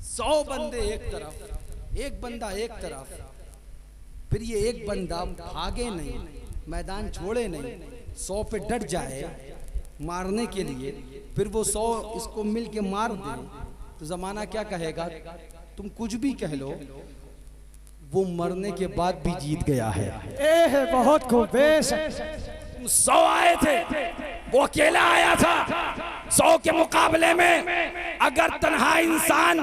100 बंदे एक तरफ, एक बंदा एक तरफ, फिर ये एक बंदा भागे नहीं, मैदान छोड़े नहीं, 100 पे डट जाए मारने के लिए, फिर वो 100 इसको मिल के मार दे, तो जमाना क्या कहेगा? तुम कुछ भी कह लो, वो मरने के बाद भी जीत गया है। बहुत खूब। 100 आए थे, वो अकेला आया था। 100 के मुकाबले में अगर तन्हा इंसान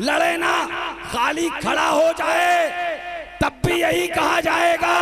लड़े ना, खाली खड़ा हो जाए, तब भी यही कहा जाएगा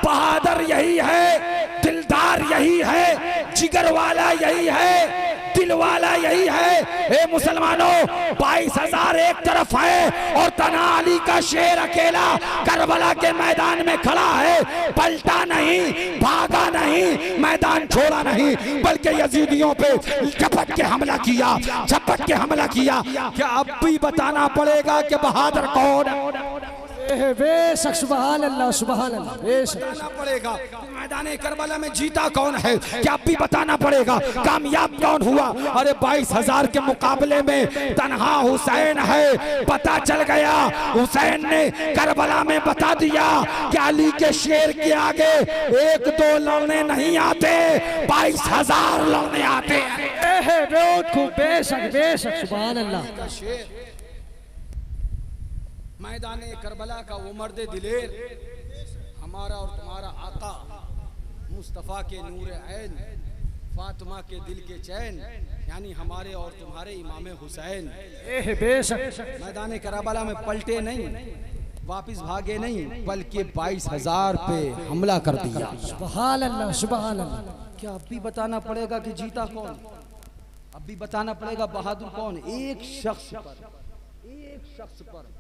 बहादुर यही है, दिलदार यही है, जिगर वाला यही है, दिल वाला यही है। हे मुसलमानों, 22,000 एक तरफ है और तना अली का शेर अकेला करबला के मैदान में खड़ा है, पलटा नहीं, भागा नहीं, मैदान छोड़ा नहीं, बल्कि यजीदियों पे झपट के हमला किया, झपट के हमला किया। क्या अब भी बताना पड़ेगा कि बहादुर कौन है? बेशक, सुभान अल्लाह, सुभान अल्लाह। बेशक बताना पड़ेगा मैदान करबला में जीता कौन है, क्या भी बताना पड़ेगा कामयाब कौन हुआ। अरे 22,000 के मुकाबले में तन्हा हुसैन है, पता चल गया। हुसैन ने करबला में बता दिया कि अली के शेर के आगे 1-2 लड़ने नहीं आते, 22,000 लड़ने आते हैं। बहुत खूब। बेशक, बेशक, सुभान अल्लाह। मैदाने करबला का वो मर्द दिलेर, हमारा और तुम्हारा आका, मुस्तफ़ा के नूर ऐन, फातिमा के दिल के चैन, यानी हमारे और तुम्हारे इमाम हुसैन। बेशक मैदाने करबला में पलटे नहीं, वापिस भागे नहीं, बल्कि 22,000 पे हमला कर दिया। सुभान अल्लाह, सुभान अल्लाह। क्या अब भी बताना पड़ेगा कि जीता कौन? अब भी बताना पड़ेगा बहादुर कौन? एक शख्स पर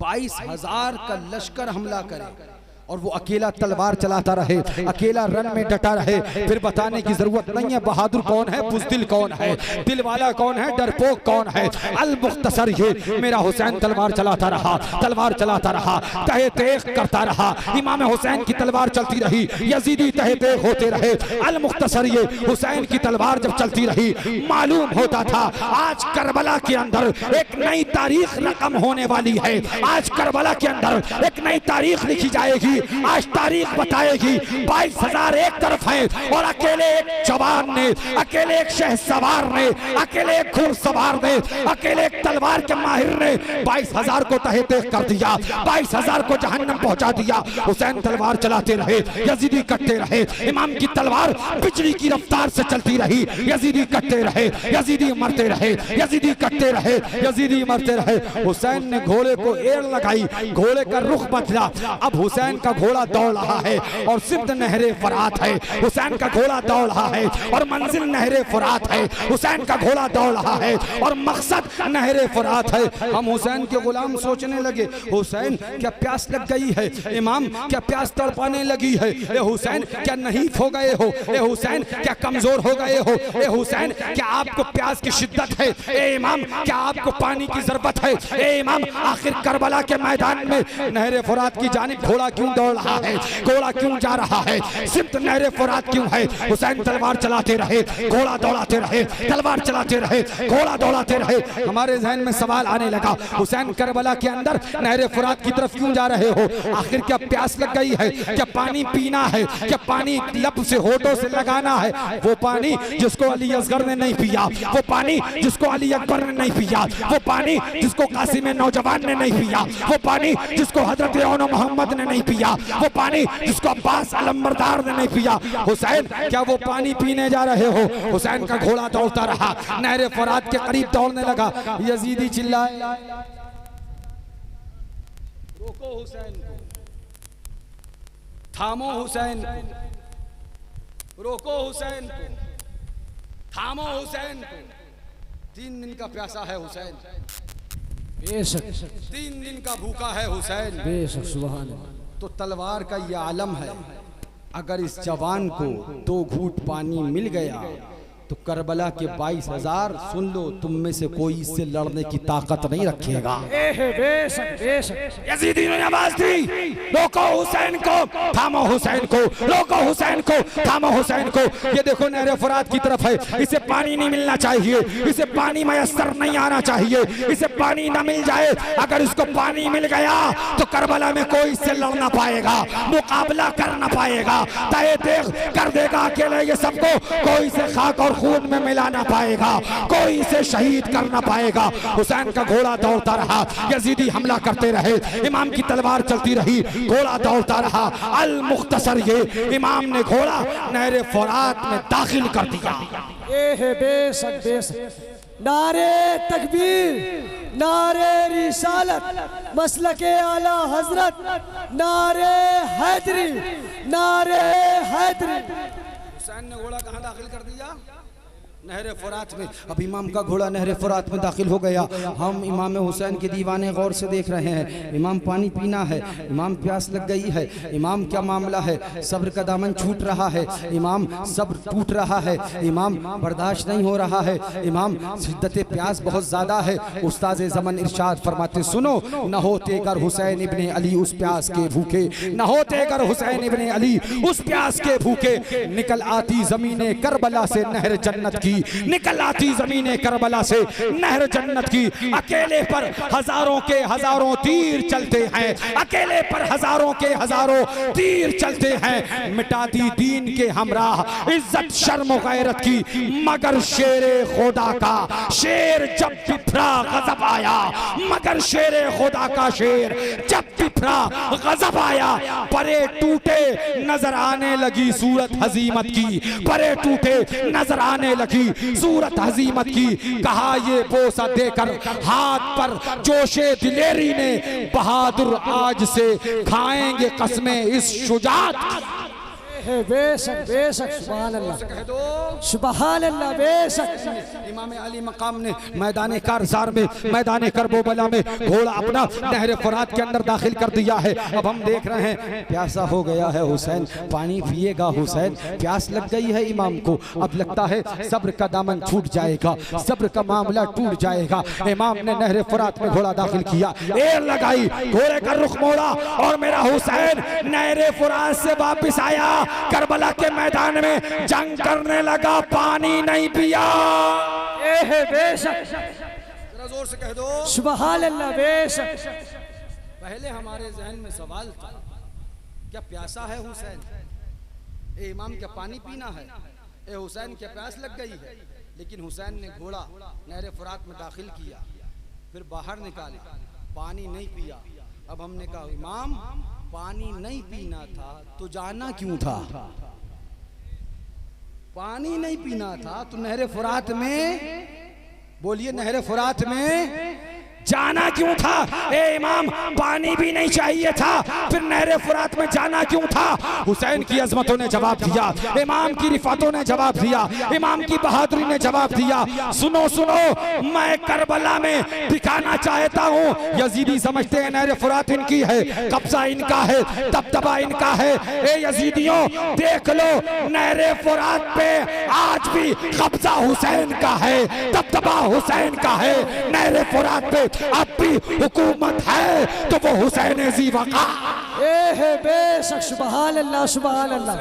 22,000 का लश्कर हमला करे और वो अकेला तलवार चलाता रहे, अकेला रन में डटा रहे। फिर बताने की जरूरत नहीं है बहादुर कौन है, बुज़दिल कौन है, दिल वाला कौन है, डरपोक कौन है। अल मुख्तसर ये मेरा हुसैन तलवार चलाता रहा, तलवार चलाता रहा, तहे तेग करता रहा। इमाम हुसैन की तलवार चलती रही, यजीदी तहे तेग होते रहे। अल मुख्तसर ये हुसैन की तलवार जब चलती रही, मालूम होता था आज करबला के अंदर एक नई तारीख रकम होने वाली है। आज करबला के अंदर एक नई तारीख लिखी जाएगी, आज तारीख बताएगी। 22,000 एक तरफ है और अकेले एक जवान ने, अकेले एक शहसवार ने, अकेले एक घुड़सवार ने, अकेले एक तलवार के माहिर ने 22,000 को तहे तेग कर दिया, 22,000 को जहन्नम पहुंचा दिया। हुसैन तलवार चलाते रहे, यजीदी कटते रहे। इमाम की तलवार बिजली की रफ्तार से चलती रही, यजीदी कटते रहे, यजीदी मरते रहे, यजीदी कटते रहे, यजीदी मरते रहे। हुसैन ने घोड़े को एड़ लगाई, घोड़े का रुख बदला। अब हुसैन का घोड़ा दौड़ रहा है और सिर्फ नहरे फरात है। हुसैन का घोड़ा दौड़ रहा है और मंजिल नहरे फरात है। हुसैन का घोड़ा दौड़ रहा है और मकसद नहरे फरात है। हम हुसैन के गुलाम सोचने लगे, हुसैन क्या प्यास लग गई है, इमाम क्या प्यास तड़पाने लगी है, ए हुसैन क्या नहीफ हो गए हो, ए हुसैन क्या कमजोर हो गए हो, ए हुसैन क्या आपको प्यास की शिद्दत है, ए इमाम क्या आपको पानी की जरूरत है, ए इमाम आखिर करबला के मैदान में नहरे फरात की जानिब घोड़ा क्यों दौड़ रहा है, घोड़ा क्यों जा रहा है, सिर्फ नहरे फरात क्यों है। हुसैन तलवार चलाते रहे, घोड़ा दौड़ाते रहे, तलवार चलाते रहे, घोड़ा दौड़ाते रहे। हमारे जहन में सवाल आने लगा, हुसैन करबला के अंदर नहरे फरात की तरफ क्यों जा रहे हो? आखिर क्या प्यास लग गई है, क्या पानी पीना है, क्या पानी लब से होठों से लगाना है? वो पानी जिसको अली असगर ने नहीं पिया, वो पानी जिसको अली अकबर ने नहीं पिया, वो पानी जिसको कासिम नौजवान ने नहीं पिया, वो पानी जिसको हजरत मोहम्मद ने नहीं पिया, वो पानी जिसको अब्बास अलंबरदार ने नहीं पिया। हुसैन क्या वो पानी पीने जा रहे हो? हुसैन का घोड़ा दौड़ता रहा, नहरे फरात के करीब दौड़ने लगा। यजीदी चिल्लाए, रोको हुसैन को, थामो हुसैन को, रोको हुसैन को। थामो हुसैन को। 3 दिन का प्यासा है हुसैन, बेशक 3 दिन का भूखा है हुसैन। बेशक सुभान अल्लाह। तो तलवार का ये आलम है, अगर इस जवान को 2 घूंट पानी मिल गया तो करबला के 22,000 सुन लो, तुम में से कोई इससे लड़ने की ताकत नहीं रखेगा। बेशक बेशक यजीदियों ने आवाज दी, रोको हुसैन को, थामो हुसैन को, रोको हुसैन को, थामो हुसैन को। ये देखो नहर फुरात की तरफ है, इसे पानी नहीं मिलना चाहिए, इसे पानी मयसर नहीं आना चाहिए, इसे पानी ना मिल जाए। अगर इसको पानी मिल गया तो करबला में कोई इससे लड़ ना पाएगा, मुकाबला कर ना पाएगा, तय देख कर देगा अकेले ये सबको। कोई इसे खाक और खून में मिला ना पाएगा, कोई इसे शहीद कर ना पाएगा। हुसैन का घोड़ा दौड़ता रहा, यजीदी हमला करते रहे, इमाम की तलवार चलती रही, घोड़ा दौड़ता रहा। अल मुख्तसर ये इमाम ने घोड़ा नहर फुरात में दाखिल कर दिया। बेशक बेशक। नारे तकबीर, नारे रिसालत, मसलके आला हजरत, नारे हैदरी, नारे हैदरी। हुसैन ने घोड़ा कहाँ दाखिल कर दिया? नहर फुरात में। अब इमाम का घोड़ा नहर फुरात में दाखिल हो गया। हम इमाम हुसैन के दीवाने गौर से देख रहे हैं। इमाम पानी पीना है, इमाम प्यास लग गई है, इमाम क्या मामला है? सब्र का दामन छूट रहा है, इमाम सब्र टूट रहा है, इमाम बर्दाश्त नहीं हो रहा है, इमाम शिद्दत प्यास बहुत ज़्यादा है। उस्ताद ज़मन इरशाद फरमाते, सुनो न होते गर हुसैन इब्ने अली उस प्यास के भूखे, न होते गर हुसैन इब्ने अली उस प्यास के भूखे, निकल आती ज़मीने करबला से नहर जन्नत की, निकल आती ज़मीने करबला से नहर जन्नत की। अकेले पर हजारों के हजारों तीर चलते हैं, अकेले पर हजारों के हजारों तीर चलते हैं। मिटाती दीन के हमराह इज्जत शर्म गैरत की, मगर शेरे खुदा का शेर जब बिफरा गजब आया, मगर शेरे खुदा का शेर जब बिफरा गजब आया। परे टूटे नजर आने लगी सूरत हजीमत की, परे टूटे नजर आने लगी सूरत हजीमत की। कहा ये बोसा देकर हाथ पर जोशे दिलेरी ने, बहादुर आज से खाएंगे कसमें इस शुजात। बेशक बेशक सुभान अल्लाह, सुभान अल्लाह। बेशक इमाम अली मकाम ने मैदान कारजार में, मैदान करबला में घोड़ा अपना नहर फुरात के अंदर दाखिल कर दिया है। अब हम देख रहे हैं प्यासा हो गया है हुसैन, पानी पिएगा हुसैन, प्यास लग गई है इमाम को। अब लगता है सब्र का दामन छूट जाएगा, सब्र का मामला टूट जाएगा। इमाम ने नहर फुरात में घोड़ा दाखिल किया, एर लगाई, घोड़े का रुख मोड़ा और मेरा हुसैन नहर फुरात से वापिस आया, करबला के मैदान में जंग करने लगा, पानी नहीं पिया। बेशक जरा जोर से कह दो सुभान अल्लाह। बेशक पहले हमारे जहन में सवाल था, क्या प्यासा है हुसैन? ए इमाम क्या पानी पीना है? ए हुसैन क्या प्यास लग गई है? लेकिन हुसैन ने घोड़ा नहर फुरात में दाखिल किया, फिर बाहर निकाले, पानी नहीं पिया। अब हमने कहा इमाम पानी नहीं पीना था तो जाना क्यों था? पानी नहीं पीना था तो नहर फुरात में, बोलिए नहर फुरात में जाना क्यों था? ए इमाम पानी भी नहीं चाहिए था, फिर नहर फुरात में जाना क्यों था? हुसैन की अजमतों ने जवाब दिया, इमाम की रिफातों ने जवाब दिया, इमाम की बहादुरी ने जवाब दिया। सुनो सुनो, मैं करबला में दिखाना चाहता हूँ, यजीदी समझते हैं नहर फुरात इनकी है, कब्जा इनका है, दबदबा इनका है। ए यजीदियों देख लो, नहर फुरात पे आज भी कब्जा हुसैन का है, दबदबा हुसैन का है। नहर फुरात पे अब भी हुकूमत है तो वो हुसैन जी वक़ार। बेशक सुभान अल्लाह, सुभान अल्लाह।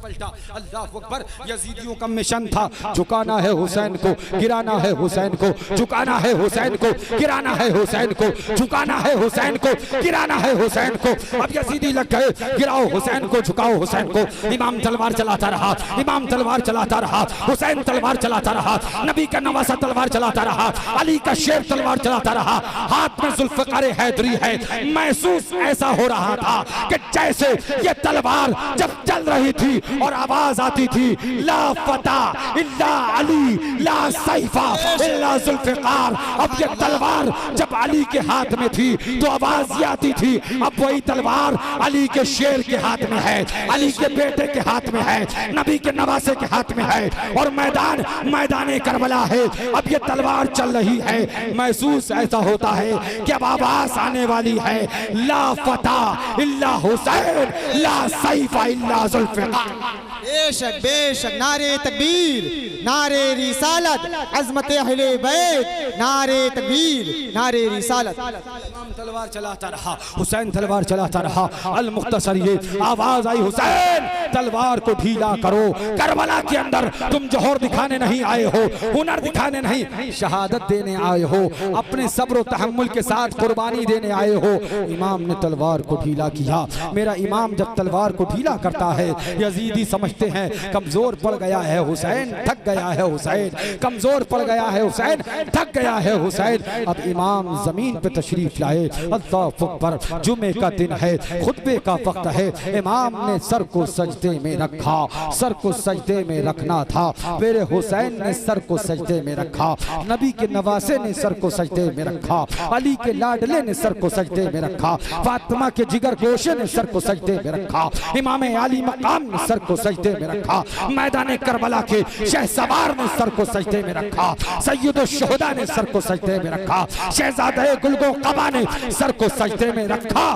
अल्लाह अकबर। यजीदियों का मिशन था झुकाना है हुसैन को, गिराना है हुसैन को, झुकाना है हुसैन को, गिराना है हुसैन को, झुकाना है हुसैन को, गिराना है हुसैन को। अब यजीदी लग गए, गिराओ हुसैन को, झुकाओ हुसैन को। इमाम तलवार चलाता रहा, इमाम तलवार चलाता रहा, हुसैन तलवार चलाता रहा, नबी का नवासा तलवार चलाता रहा, अली का शेर तलवार चलाता रहा, हाथ में जुल्फ़िकार हैदरी है। महसूस ऐसा हो रहा था कि जैसे ये तलवार जब चल रही थी और आवाज आती थी, ला फता इल्ला अली ला सैफा इल्ला जुल्फिकार। अब ये तलवार जब अली के हाथ में थी तो आवाज ये आती थी, अब वही तलवार अली के शेर के हाथ में है, अली के बेटे के हाथ में है, नबी के नवासे के हाथ में है, और मैदान मैदान करबला है। अब ये तलवार चल रही है, महसूस ऐसा होता है कि अब आवाज आने वाली है, ला फता इल्ला हुसैन ला सैफा इल्ला जुल्फिकार। बेशक बेशक, नारे तकबीर, नारे रिसालत, अज़मत अहले बैत, नारे तकबीर, नारे रिसालत। इमाम तलवार चलाता रहा, हुसैन तलवार चलाता रहा। अल मुख्तसर ये आवाज आई, हुसैन तलवार को ढीला करो, करबला के अंदर तुम जौहर दिखाने नहीं आए हो, हुनर दिखाने नहीं, शहादत देने आए हो, अपने सब्र तहम्मुल के साथ कुर्बानी देने आए हो। इमाम ने तलवार को ढीला किया। मेरा इमाम जब तलवार को ढीला करता है, यजीदी समझते हैं कमजोर पड़ गया है हुसैन, थक गया है हुसैन, कमजोर पड़ गया है हुसैन, थक गया है हुसैन। अब इमाम जमीन पे तशरीफ लाए, अल्लाह अकबर, जुमे का दिन है, खुतबे का वक्त है। इमाम ने सर को सजदे में रखा, सर को सजदे में रखना था। मेरे हुसैन ने सर को सजदे में रखा, नबी के नवासे ने सर को सजदे में रखा, अली के लाडले ने सर को सजदे में रखा, फातिमा के जिगर गोशे ने सर को सजदे में रखा, इमाम आली मकाम ने सर को सजदे में रखा, मैदान करबला के शहसवार ने सर को सजदे में रखा, सैयद शुहदा ने सर को सजदे में रखा, शहजादे गुलगो कबा ने सर को सजदे में रखा।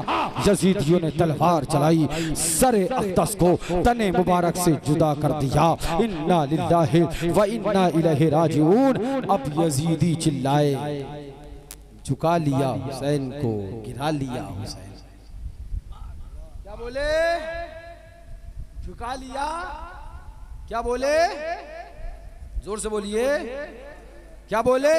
यजीदियों ने तलवार चलाई, सरे अक़दस को तने मुबारक से जुदा कर दिया। इन्ना लिल्लाहि व इन्ना इलैहि राजिऊन। अब यजीदी चिल्लाए, झुका लिया हुसैन को, गिरा लिया हुसैन। क्या बोले? झुका लिया। क्या बोले? जोर से बोलिए। क्या बोले?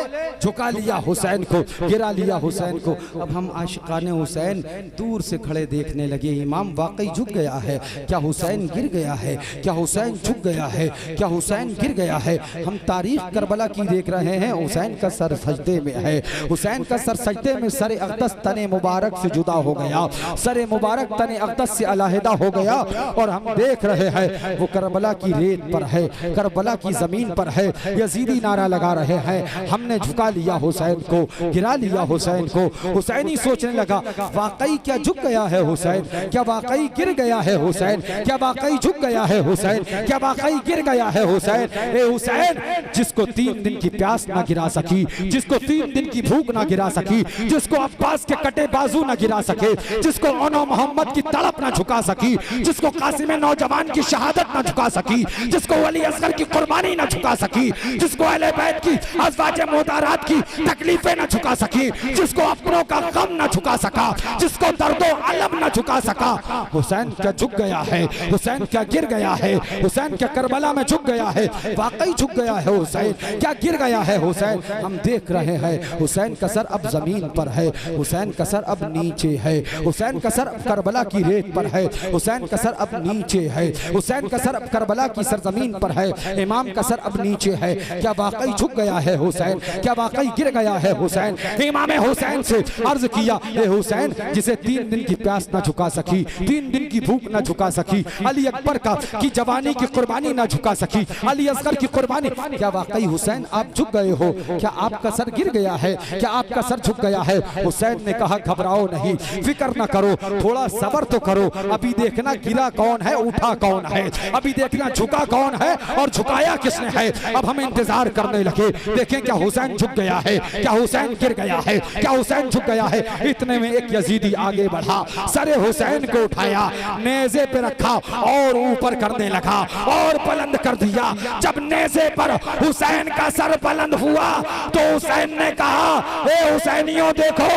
झुका लिया हुसैन को, गिरा लिया हुसैन को। अब हम आशिकाने हुसैन दूर से खड़े देखने लगे, इमाम वाकई झुक गया है, क्या हुसैन गिर गया है, क्या हुसैन झुक गया है, क्या हुसैन गिर गया है। हम तारीख करबला की देख रहे हैं, हुसैन का सर सजदे में है, हुसैन का सर सजदे में, सर अक़दस तने मुबारक से जुदा हो गया, सर मुबारक तने अक़दस से अलहदा हो गया। और हम देख रहे हैं वो करबला की रेत पर है, करबला की जमीन पर है, यजीदी नारा लगा रहे हैं, हमने झुका लिया हुसैन को, गिरा लिया हुसैन को। हुसैनी सोचने लगा, वाकई क्या झुक गया है हुसैन, क्या वाकई गिर गया है हुसैन, क्या वाकई झुक गया है हुसैन, क्या वाकई गिर गया है हुसैन। ए हुसैन, जिसको 3 दिन की प्यास ना गिरा सकी, जिसको 3 दिन की भूख ना गिरा सकी, जिसको अब्बास के कटे बाजू ना गिरा सके, जिसको ओनो मोहम्मद की तड़प ना झुका सकी, जिसको कासिम नौजवान की शहादत ना झुका सकी, जिसको वली असगर की कुर्बानी ना झुका सकी, जिसको अहले बैत की अज़वाजे मोहतारात की तकलीफें न झुका सकी, जिसको अपनों का गम न झुका सका, जिसको दर्दो अलम न झुका सका। हुसैन क्या झुक गया है, हुसैन क्या गिर गया है, हुसैन क्या करबला में झुक गया है, वाकई झुक गया है हुसैन, क्या गिर गया है हुसैन। हम देख रहे हैं हुसैन का सर अब जमीन पर है, हुसैन का सर अब नीचे है, हुसैन का सर अब करबला की रेत पर है, हुसैन का सर अब नीचे है, हुसैन का सर अब करबला की सरजमीन पर है, इमाम का सर अब नीचे है। क्या वाकई झुक गया है हुसैन, क्या वाकई गिर गया है हुसैन। इमाम हुसैन से अर्ज किया, ए हुसैन, जिसे 3 दिन की प्यास ना झुका सकी, 3 दिन की भूख ना झुका सकी, अली अकबर का की जवानी की कुर्बानी ना झुका सकी, अली असगर की कुर्बानी, क्या वाकई हुसैन आप झुक गए हो, क्या आपका सर गिर गया है, क्या आपका सर झुक गया है। हुसैन ने कहा, घबराओ नहीं, फिक्र ना करो, थोड़ा सब्र तो करो, अभी देखना गिरा कौन है, उठा कौन है, अभी देखना झुका कौन है और झुकाया किसने है। अब हम इंतजार करने लगे, देखें क्या हुसैन झुक गया है, क्या हुसैन गिर गया है, क्या हुसैन झुक गया है। इतने में एक यजीदी आगे बढ़ा, सरे हुसैन को उठाया, नेज़े पे रखा और ऊपर करने लगा और बुलंद कर दिया। जब नेज़े पर हुसैन का सर बुलंद हुआ तो हुसैन ने कहा, ए हुसैनियों देखो,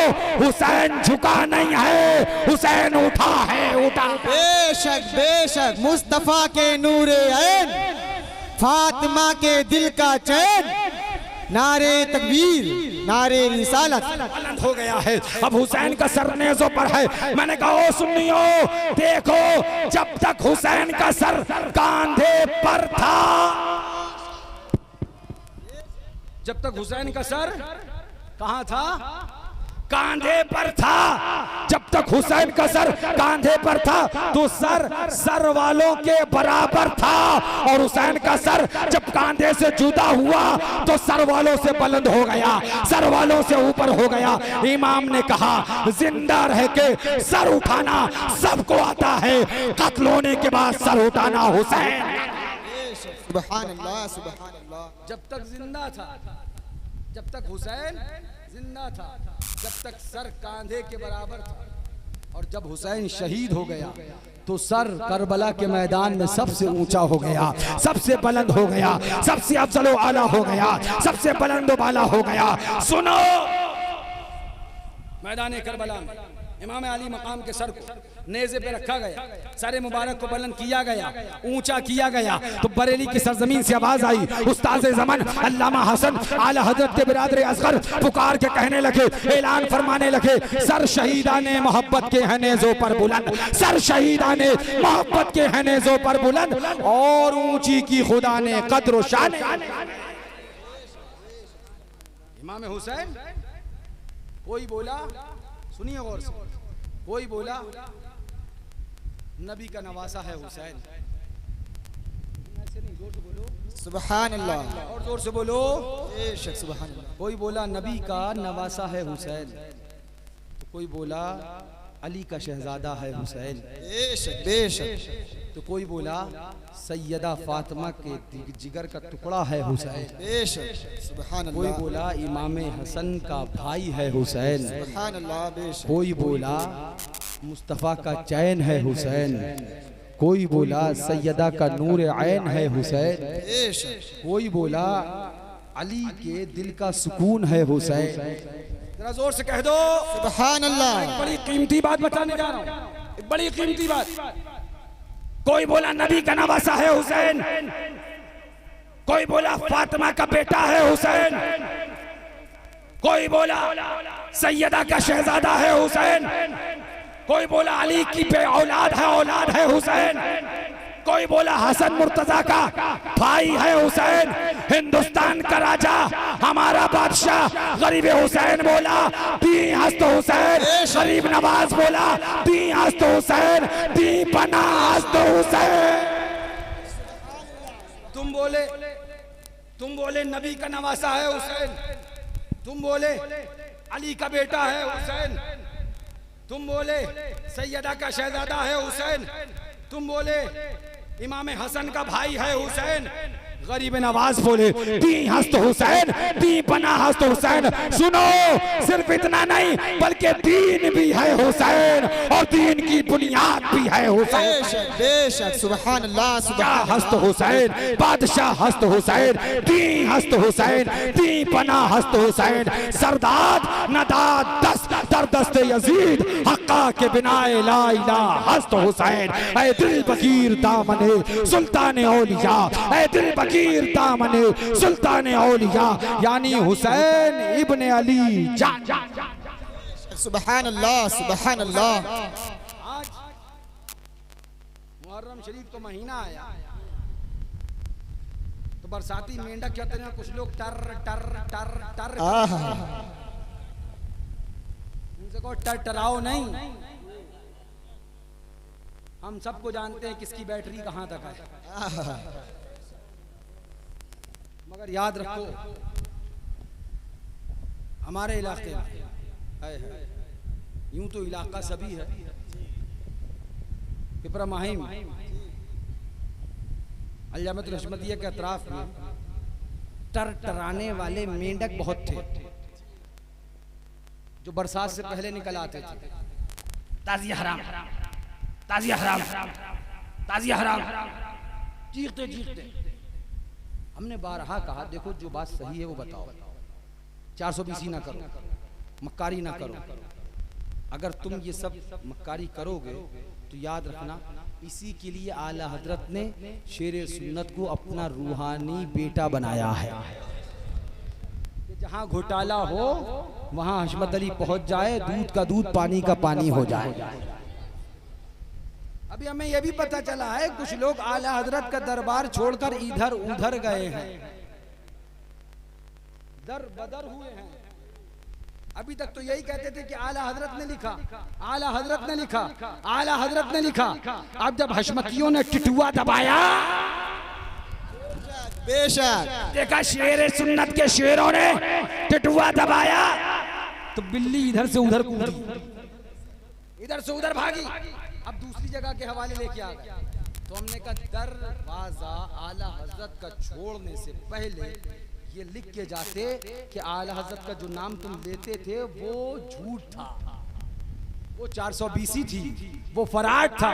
हुसैन झुका नहीं है, हुसैन उठा है, उठा। बेशक बेशक, मुस्तफा के नूरे ऐन, फातिमा के दिल का चैन, नारे तकबीर, नारे रिसालत। बुलंद हो गया है, अब हुसैन का सर नेज़ों पर है। मैंने कहा, ओ सुन्नियों देखो, जब तक हुसैन का सर कांधे पर था, जब तक हुसैन का सर कहां था, कांधे पर था, जब तक हुसैन का सर कांधे पर था तो सर वालों के बराबर था, और हुसैन का सर जब कांधे से जुदा हुआ तो सर वालों से बुलंद हो गया, सर वालों से ऊपर हो गया। इमाम ने कहा जिंदा रह के सर उठाना सबको आता है, कत्ल होने के बाद सर उठाना हुसैन। सुभान अल्लाह, सुभान अल्लाह। जब तक जिंदा था, जब तक हुसैन जिंदा था, जब तक सर कांधे के बराबर था, और जब हुसैन शहीद हो गया तो सर करबला के मैदान में सबसे ऊंचा हो गया, सबसे बुलंद हो गया, सबसे अफजल व आला हो गया, सबसे बुलंद व बाला हो गया। सुनो, मैदान करबला में इमाम अली मकाम के सर को नेज़े पे रखा गया, सर मुबारक को बुलंद किया गया, ऊंचा किया गया, तो बरेली की सरजमीन से आवाज आई, उस्ताद ज़मान अल्लामा हसन आला हजरत के बिरादर असगर पुकार के कहने लगे, ऐलान फरमाने लगे, सर शहीदाने मोहब्बत के हैं नेज़ों पर बुलंद, सर शहीदाने मोहब्बत के हैं नेज़ों पर बुलंद, और ऊंची की खुदा ने कद्र शान। इमाम हुसैन, कोई बोला, सुनिए गौर से, कोई बोला नबी का नवासा है हुसैन, ऐसे नहीं, जोर से बोलो सुभान अल्लाह, और जोर से बोलो बेशक सुभान अल्लाह। कोई बोला नबी का नवासा है हुसैन, तो कोई बोला अली का शहजादा है हुसैन, बेशक बेशक। तो कोई बोला सैयदा फातिमा के जिगर का टुकड़ा है हुसैन, बेशक सुभान कोई अल्लाह, बोला इमाम हसन का भाई है हुसैन, सुभान अल्लाह, बेशक। कोई बोला मुस्तफ़ा का चैन है हुसैन, कोई बोला सैयदा का नूर ऐन है हुसैन, बेशक कोई बोला अली के दिल का सुकून है हुसैन। जरा जोर से कह दो सुभान अल्लाह। बड़ी कीमती बात बताने जा रहा हूं, एक बड़ी कीमती बात। कोई बोला नबी का नवासा है हुसैन, कोई बोला फातिमा का बेटा है हुसैन, कोई बोला सैयदा का शहजादा है हुसैन, कोई बोला अली की औलाद है हुसैन, कोई बोला हसन मुर्तजा का भाई है हुसैन, हिंदुस्तान का राजा हमारा बादशाह गरीब हुसैन बोला दी हस्त हुसैन, गरीब नवाज बोला दी हस्त हुसैन, दी बना हस्त हुसैन। तुम बोले नबी का नवासा है हुसैन, तुम बोले अली का बेटा है हुसैन, तुम बोले सैयदा का शहजादा है हुसैन, तुम बोले इमाम हसन का भाई है हुसैन, गरीब नवाज बोले दी हस्त हुसैन, दी बना हस्त हुसैन। सुनो, सिर्फ इतना नहीं बल्कि दीन भी है हुसैन, और दीन की बुनियाद भी है हुसैन। बेशक बेशक सुभान अल्लाह, सुभान हस्त हुसैन, बादशाह हस्त हुसैन, दी हस्त हुसैन, दी बना हस्त हुसैन, सरदाद नदाद दस्त दर दस्त यजीद, हक्का के बिनाए ला इलाहा हस्त हुसैन। ऐ दिल बकीर दामने सुल्तान औलिया, ऐ दिल बकीर दामने सुल्तान औलिया, यानी हुसैन इब्ने अली जान। सुभान अल्लाह, सुभान अल्लाह। आज मुहर्रम शरीफ का महीना आया तो बरसाती मेंढक क्या तरह कुछ लोग टर टर टर टर, उनसे को टर टराओ नहीं, हम सबको जानते हैं किसकी बैटरी कहां तक है, मगर याद रखो हमारे इलाके में यूं तो इलाका सभी है, पिपरा माहिम अलजामत रशमतिया के अतराफ में टर टराने वाले मेंढक बहुत थे जो बरसात से पहले निकल आते थे। ताजिया हराम, ताजिया हराम, ताजिया हराम, चीखते चीखते। हमने बारहा कहा देखो जो बात सही है वो बताओ, 420 ना करो, मक्कारी ना करो। अगर तुम ये सब मक्कारी करोगे तो याद रखना इसी के लिए आला हजरत ने शेर सुन्नत को अपना रूहानी बेटा बनाया है। जहां घोटाला हो वहां हशमत अली पहुंच जाए, दूध का दूध पानी का पानी हो जाए। अभी हमें यह भी पता चला है कुछ लोग आला हजरत का दरबार छोड़कर इधर उधर गए हैं, दर बदर हुए हैं। अभी तक तो यही कहते थे कि आला हजरत ने लिखा, आला हजरत ने लिखा, आला हजरत ने लिखा। अब जब हशमतियों ने टिटुआ दबाया, बेशक देखा शेर सुन्नत के शेरों ने टिटुआ दबाया, तो बिल्ली इधर से उधर कूदी, इधर से उधर भागी। अब दूसरी जगह के हवाले लेके आ गए। तो हमने कहा दरवाजा आला हजरत का छोड़ने से पहले ये लिख के जाते कि आला हजरत का जो नाम तुम लेते थे वो झूठ था, वो 420 थी, वो फराड था।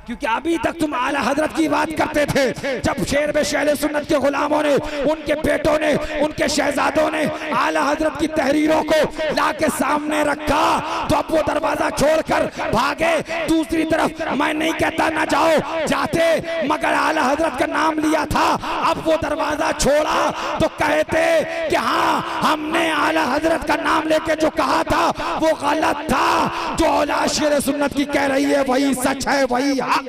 क्योंकि अभी तक तुम आला हजरत की बात करते थे। जब शेर में शहले सुन्नत के गुलामों ने, उनके बेटों ने, उनके शहजादों ने आला हजरत की तहरीरों को ला के सामने रखा, तो अब वो दरवाजा छोड़कर भागे दूसरी तरफ। मैं नहीं कहता ना जाओ, जाते, मगर आला हजरत का नाम लिया था। अब वो दरवाजा छोड़ा तो कहते कि हाँ, हमने आला हजरत का नाम लेके जो कहा था वो गलत था। जो औलाद शेर सुन्नत की कह रही है वही सच है, वही हक।